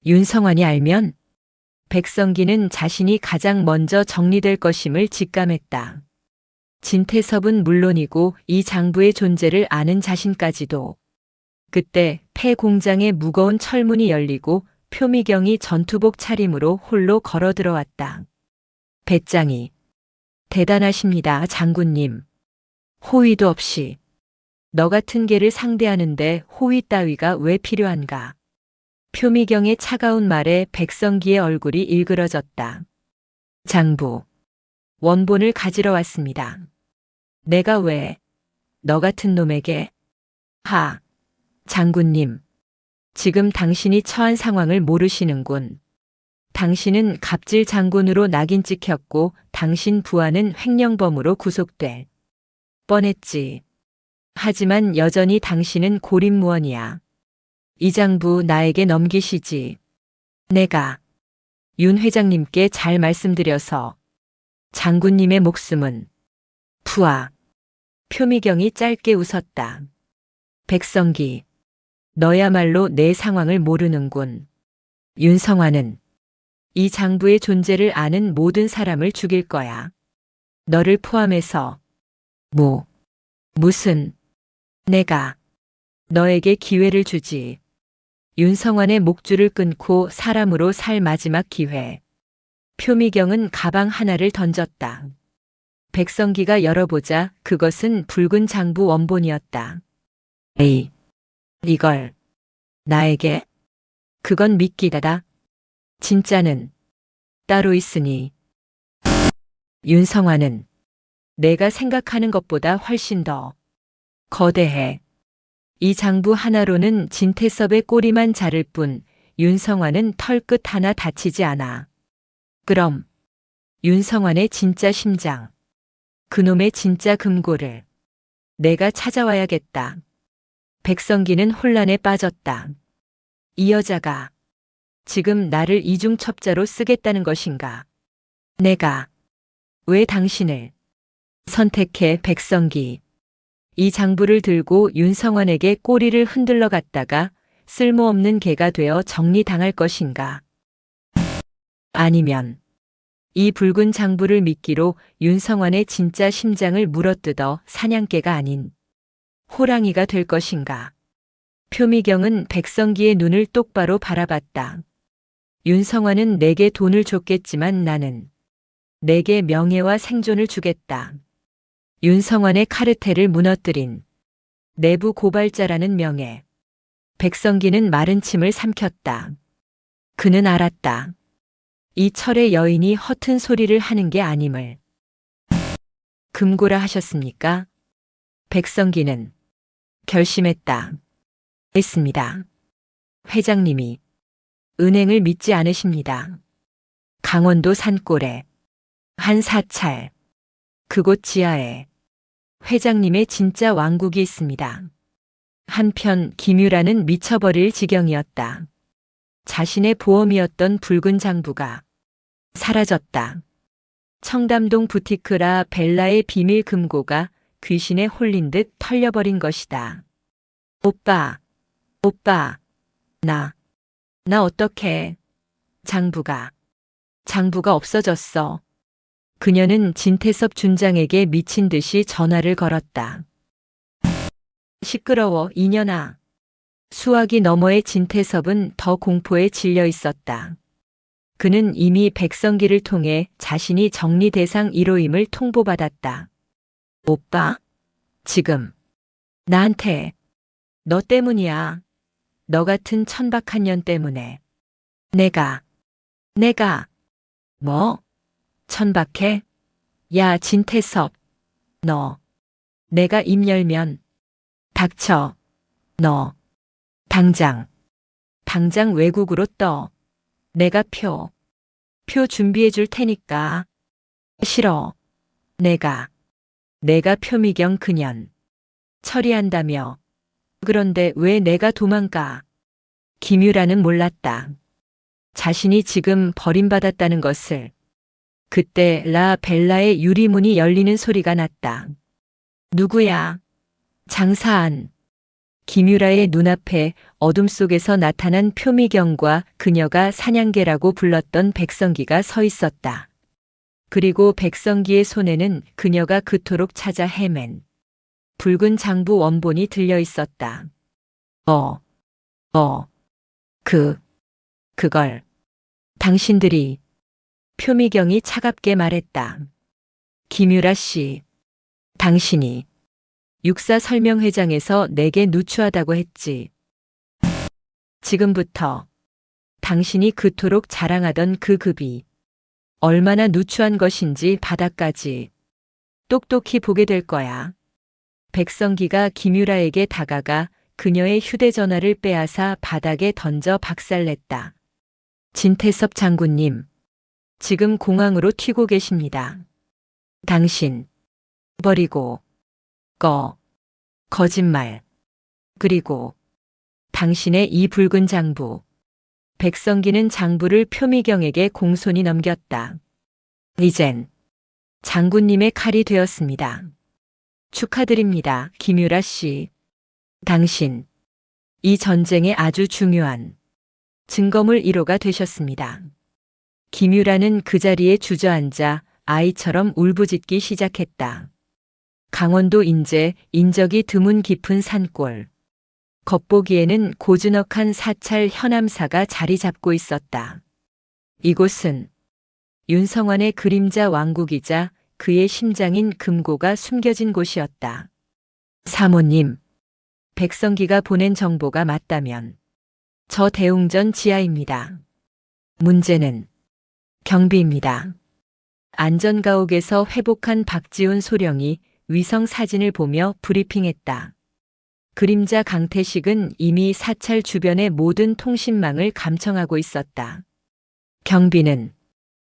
윤성환이 알면 백성기는 자신이 가장 먼저 정리될 것임을 직감했다. 진태섭은 물론이고 이 장부의 존재를 아는 자신까지도. 그때 폐 공장의 무거운 철문이 열리고 표미경이 전투복 차림으로 홀로 걸어 들어왔다. 배짱이. 대단하십니다, 장군님. 호위도 없이. 너 같은 개를 상대하는데 호위 따위가 왜 필요한가? 표미경의 차가운 말에 백성기의 얼굴이 일그러졌다. 장부. 원본을 가지러 왔습니다. 내가 왜? 너 같은 놈에게? 하. 장군님. 지금 당신이 처한 상황을 모르시는군. 당신은 갑질 장군으로 낙인 찍혔고 당신 부하는 횡령범으로 구속될 뻔했지. 하지만 여전히 당신은 고립무원이야. 이 장부 나에게 넘기시지. 내가 윤 회장님께 잘 말씀드려서 장군님의 목숨은 부하. 표미경이 짧게 웃었다. 백성기. 너야말로 내 상황을 모르는군. 윤성환은 이 장부의 존재를 아는 모든 사람을 죽일 거야. 너를 포함해서. 무슨. 내가 너에게 기회를 주지. 윤성환의 목줄을 끊고 사람으로 살 마지막 기회. 표미경은 가방 하나를 던졌다. 백성기가 열어보자 그것은 붉은 장부 원본이었다. 에이, 이걸 나에게? 그건 믿기다다. 진짜는 따로 있으니. 윤성환은 내가 생각하는 것보다 훨씬 더 거대해. 이 장부 하나로는 진태섭의 꼬리만 자를 뿐 윤성환은 털끝 하나 다치지 않아. 그럼 윤성환의 진짜 심장, 그놈의 진짜 금고를 내가 찾아와야겠다. 백성기는 혼란에 빠졌다. 이 여자가 지금 나를 이중첩자로 쓰겠다는 것인가? 내가 왜 당신을 선택해? 백성기. 이 장부를 들고 윤성환에게 꼬리를 흔들러 갔다가 쓸모없는 개가 되어 정리당할 것인가? 아니면 이 붉은 장부를 미끼로 윤성환의 진짜 심장을 물어뜯어 사냥개가 아닌 호랑이가 될 것인가? 표미경은 백성기의 눈을 똑바로 바라봤다. 윤성환은 내게 돈을 줬겠지만 나는 내게 명예와 생존을 주겠다. 윤성환의 카르텔을 무너뜨린 내부 고발자라는 명예. 백성기는 마른 침을 삼켰다. 그는 알았다. 이 철의 여인이 허튼 소리를 하는 게 아님을. 금고라 하셨습니까? 백성기는 결심했다. 했습니다. 회장님이 은행을 믿지 않으십니다. 강원도 산골에 한 사찰, 그곳 지하에 회장님의 진짜 왕국이 있습니다. 한편 김유라는 미쳐버릴 지경이었다. 자신의 보험이었던 붉은 장부가 사라졌다. 청담동 부티크라 벨라의 비밀 금고가 귀신에 홀린 듯 털려버린 것이다. 오빠, 나 어떡해. 장부가 없어졌어. 그녀는 진태섭 준장에게 미친 듯이 전화를 걸었다. 시끄러워, 이년아. 수화기 너머의 진태섭은 더 공포에 질려 있었다. 그는 이미 백성기를 통해 자신이 정리 대상 1호임을 통보받았다. 오빠, 지금 나한테 너 때문이야. 너 같은 천박한 년 때문에. 내가 뭐? 천박해? 야, 진태섭. 너. 내가 입 열면. 닥쳐. 너. 당장 외국으로 떠. 내가 표 준비해 줄 테니까. 싫어. 내가 표미경 그년 처리한다며. 그런데 왜 내가 도망가? 김유라는 몰랐다. 자신이 지금 버림받았다는 것을. 그때 라 벨라의 유리문이 열리는 소리가 났다. 누구야? 장사안. 김유라의 눈앞에 어둠 속에서 나타난 표미경과 그녀가 사냥개라고 불렀던 백성기가 서 있었다. 그리고 백성기의 손에는 그녀가 그토록 찾아 헤맨 붉은 장부 원본이 들려 있었다. 그걸 당신들이 표미경이 차갑게 말했다. 김유라 씨, 당신이 육사 설명회장에서 내게 누추하다고 했지. 지금부터 당신이 그토록 자랑하던 그 급이 얼마나 누추한 것인지 바닥까지 똑똑히 보게 될 거야. 백성기가 김유라에게 다가가 그녀의 휴대전화를 빼앗아 바닥에 던져 박살냈다. 진태섭 장군님, 지금 공항으로 튀고 계십니다. 당신, 버리고, 거짓말. 그리고 당신의 이 붉은 장부. 백성기는 장부를 표미경에게 공손히 넘겼다. 이젠 장군님의 칼이 되었습니다. 축하드립니다, 김유라 씨. 당신, 이 전쟁에 아주 중요한 증거물 1호가 되셨습니다. 김유라는 그 자리에 주저앉아 아이처럼 울부짖기 시작했다. 강원도 인제 인적이 드문 깊은 산골. 겉보기에는 고즈넉한 사찰 현암사가 자리 잡고 있었다. 이곳은 윤성환의 그림자 왕국이자 그의 심장인 금고가 숨겨진 곳이었다. 사모님, 백성기가 보낸 정보가 맞다면 저 대웅전 지하입니다. 문제는 경비입니다. 안전가옥에서 회복한 박지훈 소령이 위성 사진을 보며 브리핑했다. 그림자 강태식은 이미 사찰 주변의 모든 통신망을 감청하고 있었다. 경비는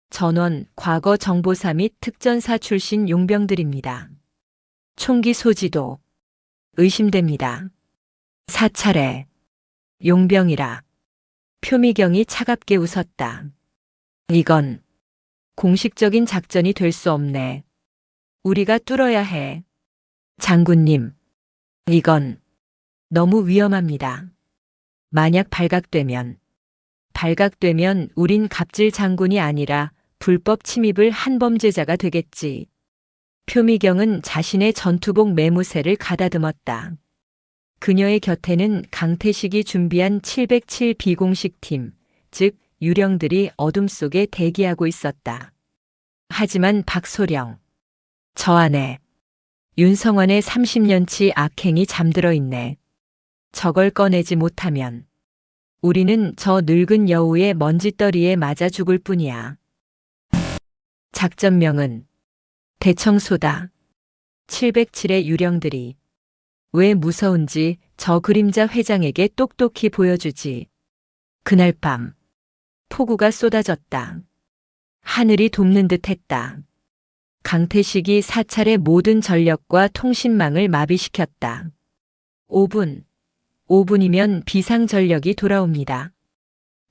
전원 과거 정보사 및 특전사 출신 용병들입니다. 총기 소지도 의심됩니다. 사찰에 용병이라. 표미경이 차갑게 웃었다. 이건 공식적인 작전이 될 수 없네. 우리가 뚫어야 해. 장군님, 이건 너무 위험합니다. 만약 발각되면 우린 갑질 장군이 아니라 불법 침입을 한 범죄자가 되겠지. 표미경은 자신의 전투복 매무새를 가다듬었다. 그녀의 곁에는 강태식이 준비한 707 비공식 팀, 즉 유령들이 어둠 속에 대기하고 있었다. 하지만 박소령, 저 안에 윤성환의 30년치 악행이 잠들어 있네. 저걸 꺼내지 못하면 우리는 저 늙은 여우의 먼지떨이에 맞아 죽을 뿐이야. 작전명은 대청소다. 707의 유령들이 왜 무서운지 저 그림자 회장에게 똑똑히 보여주지. 그날 밤 폭우가 쏟아졌다. 하늘이 돕는 듯 했다. 강태식이 사찰의 모든 전력과 통신망을 마비시켰다. 5분이면 비상전력이 돌아옵니다.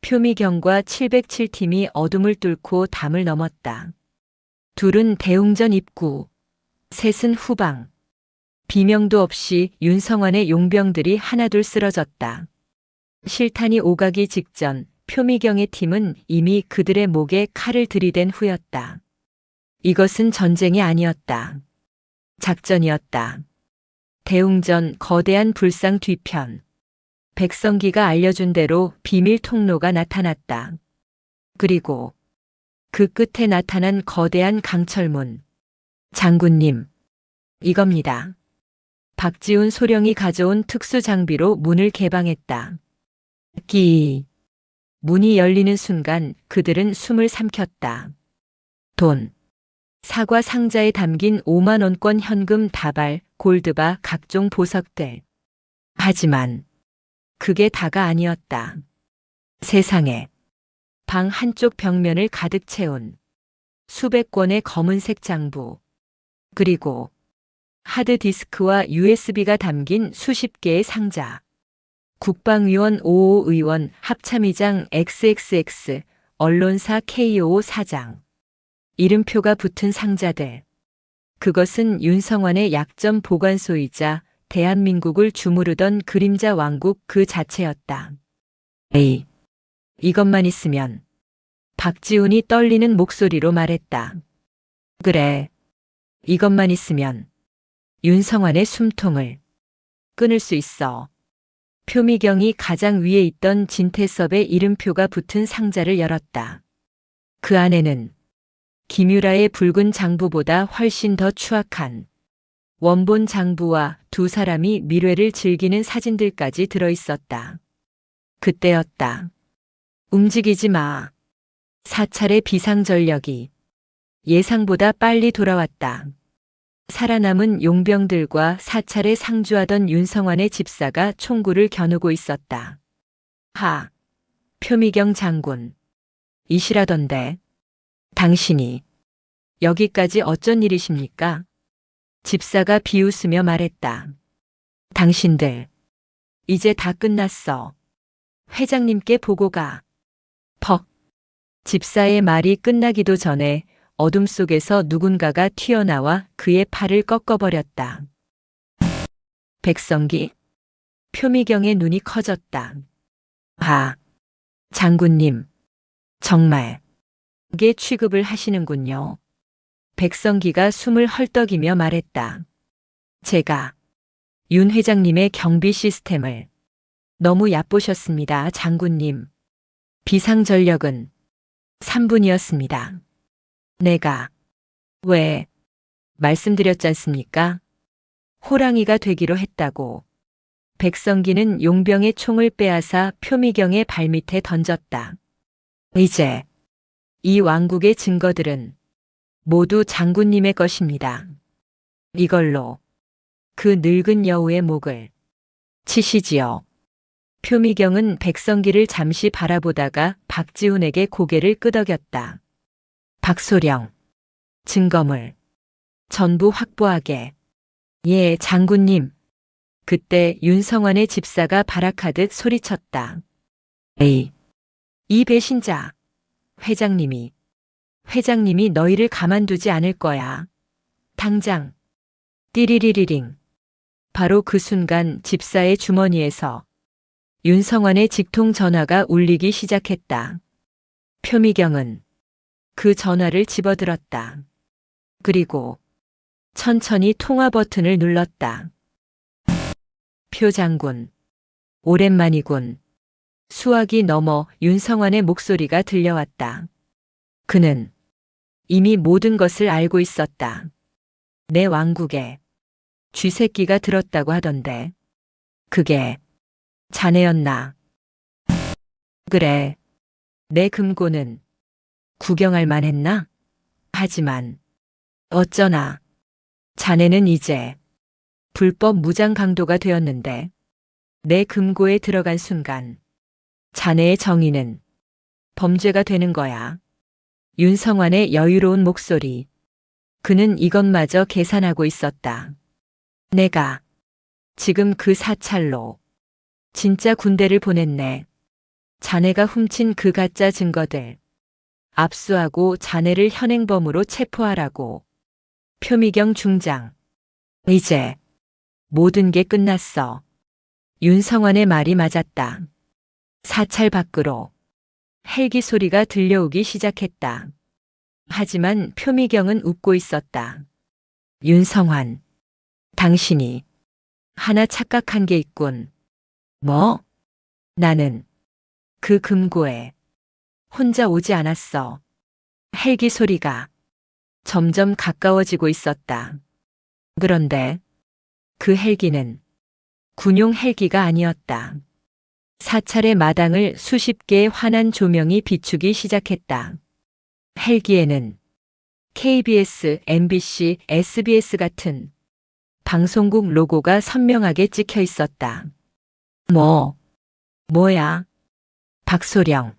표미경과 707팀이 어둠을 뚫고 담을 넘었다. 둘은 대웅전 입구, 셋은 후방. 비명도 없이 윤성환의 용병들이 하나둘 쓰러졌다. 실탄이 오가기 직전 표미경의 팀은 이미 그들의 목에 칼을 들이댄 후였다. 이것은 전쟁이 아니었다. 작전이었다. 대웅전 거대한 불상 뒤편. 백성기가 알려준 대로 비밀 통로가 나타났다. 그리고 그 끝에 나타난 거대한 강철문. 장군님, 이겁니다. 박지훈 소령이 가져온 특수 장비로 문을 개방했다. 문이 열리는 순간 그들은 숨을 삼켰다. 돈. 사과 상자에 담긴 5만 원권 현금 다발, 골드바, 각종 보석들. 하지만 그게 다가 아니었다. 세상에 방 한쪽 벽면을 가득 채운 수백 권의 검은색 장부, 그리고 하드디스크와 USB가 담긴 수십 개의 상자. 국방위원 55 의원, 합참의장 XXX, 언론사 KO 사장. 이름표가 붙은 상자들. 그것은 윤성환의 약점 보관소이자 대한민국을 주무르던 그림자 왕국 그 자체였다. 에이, 이것만 있으면. 박지훈이 떨리는 목소리로 말했다. 그래, 이것만 있으면 윤성환의 숨통을 끊을 수 있어. 표미경이 가장 위에 있던 진태섭의 이름표가 붙은 상자를 열었다. 그 안에는 김유라의 붉은 장부보다 훨씬 더 추악한 원본 장부와 두 사람이 밀회를 즐기는 사진들까지 들어있었다. 그때였다. 움직이지 마. 사찰의 비상전력이 예상보다 빨리 돌아왔다. 살아남은 용병들과 사찰에 상주하던 윤성환의 집사가 총구를 겨누고 있었다. 하, 표미경 장군. 이시라던데. 당신이 여기까지 어쩐 일이십니까? 집사가 비웃으며 말했다. 당신들, 이제 다 끝났어. 회장님께 보고 가. 퍽. 집사의 말이 끝나기도 전에 어둠 속에서 누군가가 튀어나와 그의 팔을 꺾어버렸다. 백성기. 표미경의 눈이 커졌다. 아, 장군님. 정말 게 취급을 하시는군요. 백성기가 숨을 헐떡이며 말했다. 제가 윤 회장님의 경비 시스템을 너무 얕보셨습니다, 장군님. 비상전력은 3분이었습니다. 내가 왜 말씀드렸지 않습니까? 호랑이가 되기로 했다고. 백성기는 용병의 총을 빼앗아 표미경의 발밑에 던졌다. 이제 이 왕국의 증거들은 모두 장군님의 것입니다. 이걸로 그 늙은 여우의 목을 치시지요. 표미경은 백성기를 잠시 바라보다가 박지훈에게 고개를 끄덕였다. 박소령, 증거물 전부 확보하게. 예, 장군님. 그때 윤성환의 집사가 발악하듯 소리쳤다. 에이, 이 배신자. 회장님이 너희를 가만두지 않을 거야. 당장. 띠리리리링. 바로 그 순간 집사의 주머니에서 윤성환의 직통 전화가 울리기 시작했다. 표미경은 그 전화를 집어들었다. 그리고 천천히 통화 버튼을 눌렀다. 표 장군. 오랜만이군. 수화기 넘어 윤성환의 목소리가 들려왔다. 그는 이미 모든 것을 알고 있었다. 내 왕국에 쥐새끼가 들었다고 하던데. 그게 자네였나? 그래. 내 금고는 구경할 만했나? 하지만 어쩌나 자네는 이제 불법 무장 강도가 되었는데 내 금고에 들어간 순간 자네의 정의는 범죄가 되는 거야. 윤성환의 여유로운 목소리. 그는 이것마저 계산하고 있었다. 내가 지금 그 사찰로 진짜 군대를 보냈네. 자네가 훔친 그 가짜 증거들 압수하고 자네를 현행범으로 체포하라고. 표미경 중장. 이제 모든 게 끝났어. 윤성환의 말이 맞았다. 사찰 밖으로 헬기 소리가 들려오기 시작했다. 하지만 표미경은 웃고 있었다. 윤성환, 당신이 하나 착각한 게 있군. 뭐? 나는 그 금고에 혼자 오지 않았어. 헬기 소리가 점점 가까워지고 있었다. 그런데 그 헬기는 군용 헬기가 아니었다. 사찰의 마당을 수십 개의 환한 조명이 비추기 시작했다. 헬기에는 KBS, MBC, SBS 같은 방송국 로고가 선명하게 찍혀 있었다. 뭐야? 박소령.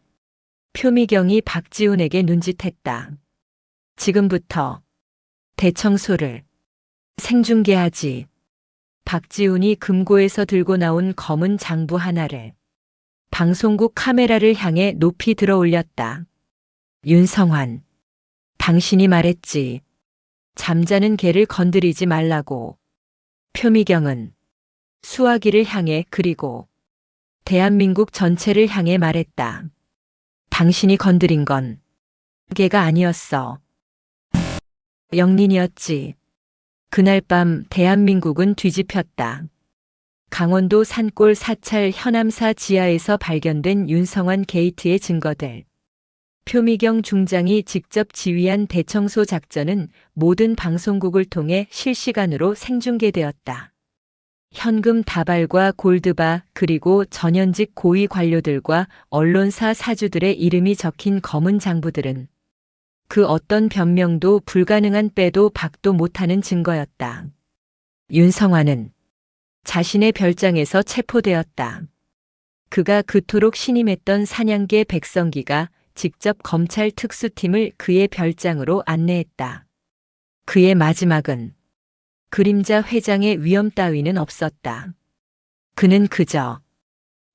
표미경이 박지훈에게 눈짓했다. 지금부터 대청소를 생중계하지. 박지훈이 금고에서 들고 나온 검은 장부 하나를 방송국 카메라를 향해 높이 들어 올렸다. 윤성환, 당신이 말했지. 잠자는 개를 건드리지 말라고. 표미경은 수화기를 향해 그리고 대한민국 전체를 향해 말했다. 당신이 건드린 건 개가 아니었어. 영린이었지. 그날 밤 대한민국은 뒤집혔다. 강원도 산골 사찰 현암사 지하에서 발견된 윤성환 게이트의 증거들. 표미경 중장이 직접 지휘한 대청소 작전은 모든 방송국을 통해 실시간으로 생중계되었다. 현금 다발과 골드바 그리고 전현직 고위 관료들과 언론사 사주들의 이름이 적힌 검은 장부들은 그 어떤 변명도 불가능한 빼도 박도 못하는 증거였다. 윤성환은 자신의 별장에서 체포되었다. 그가 그토록 신임했던 사냥개 백성기가 직접 검찰 특수팀을 그의 별장으로 안내했다. 그의 마지막은 그림자 회장의 위험 따위는 없었다. 그는 그저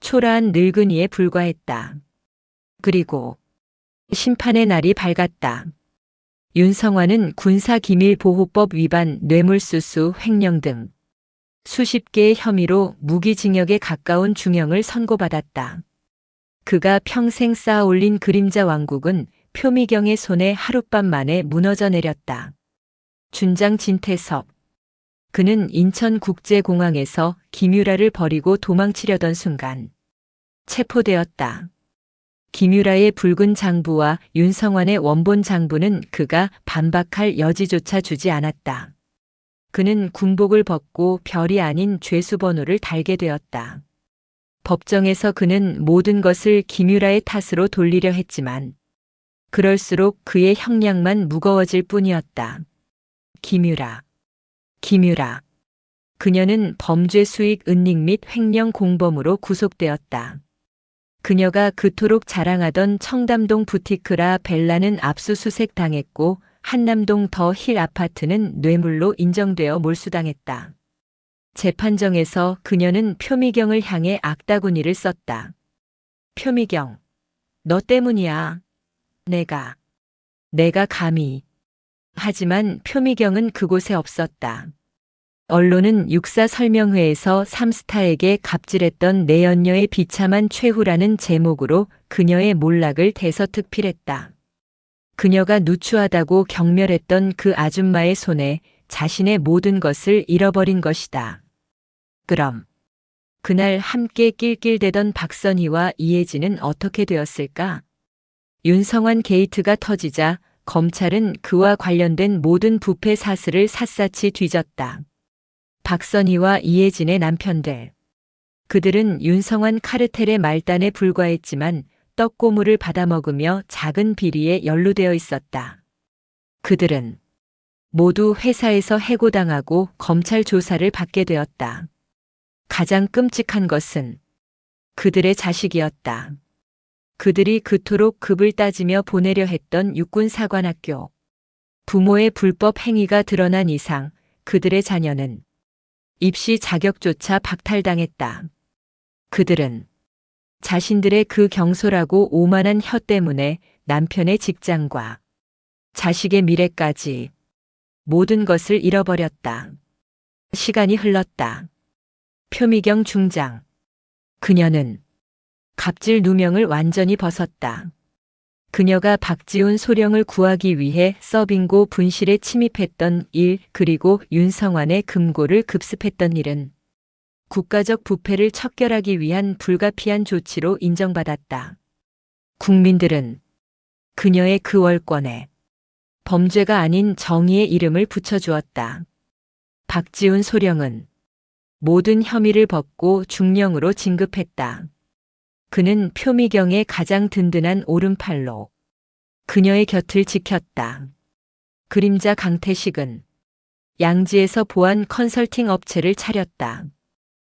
초라한 늙은이에 불과했다. 그리고 심판의 날이 밝았다. 윤성환은 군사기밀보호법 위반, 뇌물수수, 횡령 등 수십 개의 혐의로 무기징역에 가까운 중형을 선고받았다. 그가 평생 쌓아올린 그림자 왕국은 표미경의 손에 하룻밤 만에 무너져 내렸다. 준장 진태섭. 그는 인천국제공항에서 김유라를 버리고 도망치려던 순간 체포되었다. 김유라의 붉은 장부와 윤성환의 원본 장부는 그가 반박할 여지조차 주지 않았다. 그는 군복을 벗고 별이 아닌 죄수번호를 달게 되었다. 법정에서 그는 모든 것을 김유라의 탓으로 돌리려 했지만 그럴수록 그의 형량만 무거워질 뿐이었다. 김유라. 그녀는 범죄 수익 은닉 및 횡령 공범으로 구속되었다. 그녀가 그토록 자랑하던 청담동 부티크라 벨라는 압수수색 당했고 한남동 더 힐 아파트는 뇌물로 인정되어 몰수당했다. 재판정에서 그녀는 표미경을 향해 악다구니를 썼다. 표미경, 너 때문이야. 내가 감히. 하지만 표미경은 그곳에 없었다. 언론은 육사 설명회에서 삼스타에게 갑질했던 내연녀의 비참한 최후라는 제목으로 그녀의 몰락을 대서특필했다. 그녀가 누추하다고 경멸했던 그 아줌마의 손에 자신의 모든 것을 잃어버린 것이다. 그럼 그날 함께 낄낄대던 박선희와 이혜진은 어떻게 되었을까? 윤성환 게이트가 터지자 검찰은 그와 관련된 모든 부패 사슬을 샅샅이 뒤졌다. 박선희와 이혜진의 남편들. 그들은 윤성환 카르텔의 말단에 불과했지만 떡고물을 받아먹으며 작은 비리에 연루되어 있었다. 그들은 모두 회사에서 해고당하고 검찰 조사를 받게 되었다. 가장 끔찍한 것은 그들의 자식이었다. 그들이 그토록 급을 따지며 보내려 했던 육군사관학교. 부모의 불법 행위가 드러난 이상 그들의 자녀는 입시 자격조차 박탈당했다. 그들은 자신들의 그 경솔하고 오만한 혀 때문에 남편의 직장과 자식의 미래까지 모든 것을 잃어버렸다. 시간이 흘렀다. 표미경 중장. 그녀는 갑질 누명을 완전히 벗었다. 그녀가 박지훈 소령을 구하기 위해 서빙고 분실에 침입했던 일, 그리고 윤성환의 금고를 급습했던 일은 국가적 부패를 척결하기 위한 불가피한 조치로 인정받았다. 국민들은 그녀의 그 월권에 범죄가 아닌 정의의 이름을 붙여주었다. 박지훈 소령은 모든 혐의를 벗고 중령으로 진급했다. 그는 표미경의 가장 든든한 오른팔로 그녀의 곁을 지켰다. 그림자 강태식은 양지에서 보안 컨설팅 업체를 차렸다.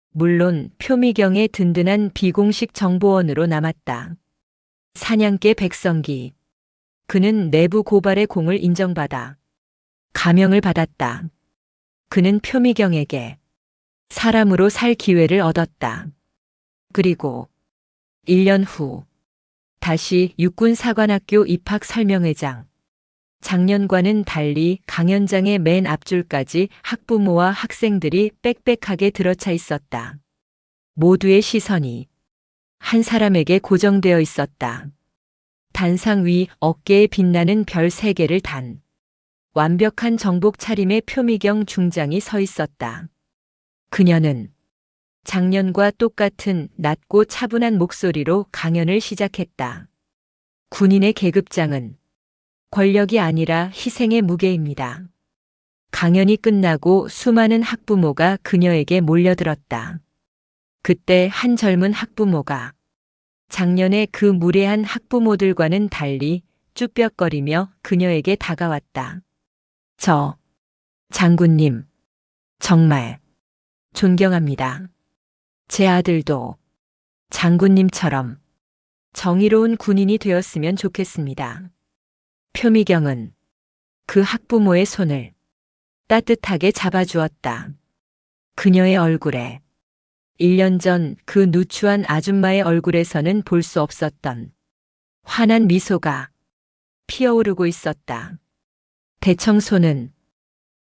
물론 표미경의 든든한 비공식 정보원으로 남았다. 사냥개 백성기. 그는 내부 고발의 공을 인정받아 가명을 받았다. 그는 표미경에게 사람으로 살 기회를 얻었다. 그리고 1년 후 다시 육군사관학교 입학 설명회장. 작년과는 달리 강연장의 맨 앞줄까지 학부모와 학생들이 빽빽하게 들어차 있었다. 모두의 시선이 한 사람에게 고정되어 있었다. 단상 위 어깨에 빛나는 별 3개를 단 완벽한 정복 차림의 표미경 중장이 서 있었다. 그녀는 작년과 똑같은 낮고 차분한 목소리로 강연을 시작했다. 군인의 계급장은 권력이 아니라 희생의 무게입니다. 강연이 끝나고 수많은 학부모가 그녀에게 몰려들었다. 그때 한 젊은 학부모가 작년의 그 무례한 학부모들과는 달리 쭈뼛거리며 그녀에게 다가왔다. 저, 장군님, 정말 존경합니다. 제 아들도 장군님처럼 정의로운 군인이 되었으면 좋겠습니다. 표미경은 그 학부모의 손을 따뜻하게 잡아주었다. 그녀의 얼굴에 1년 전 그 누추한 아줌마의 얼굴에서는 볼 수 없었던 환한 미소가 피어오르고 있었다. 대청소는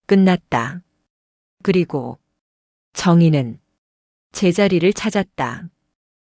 끝났다. 그리고 정의는 제자리를 찾았다.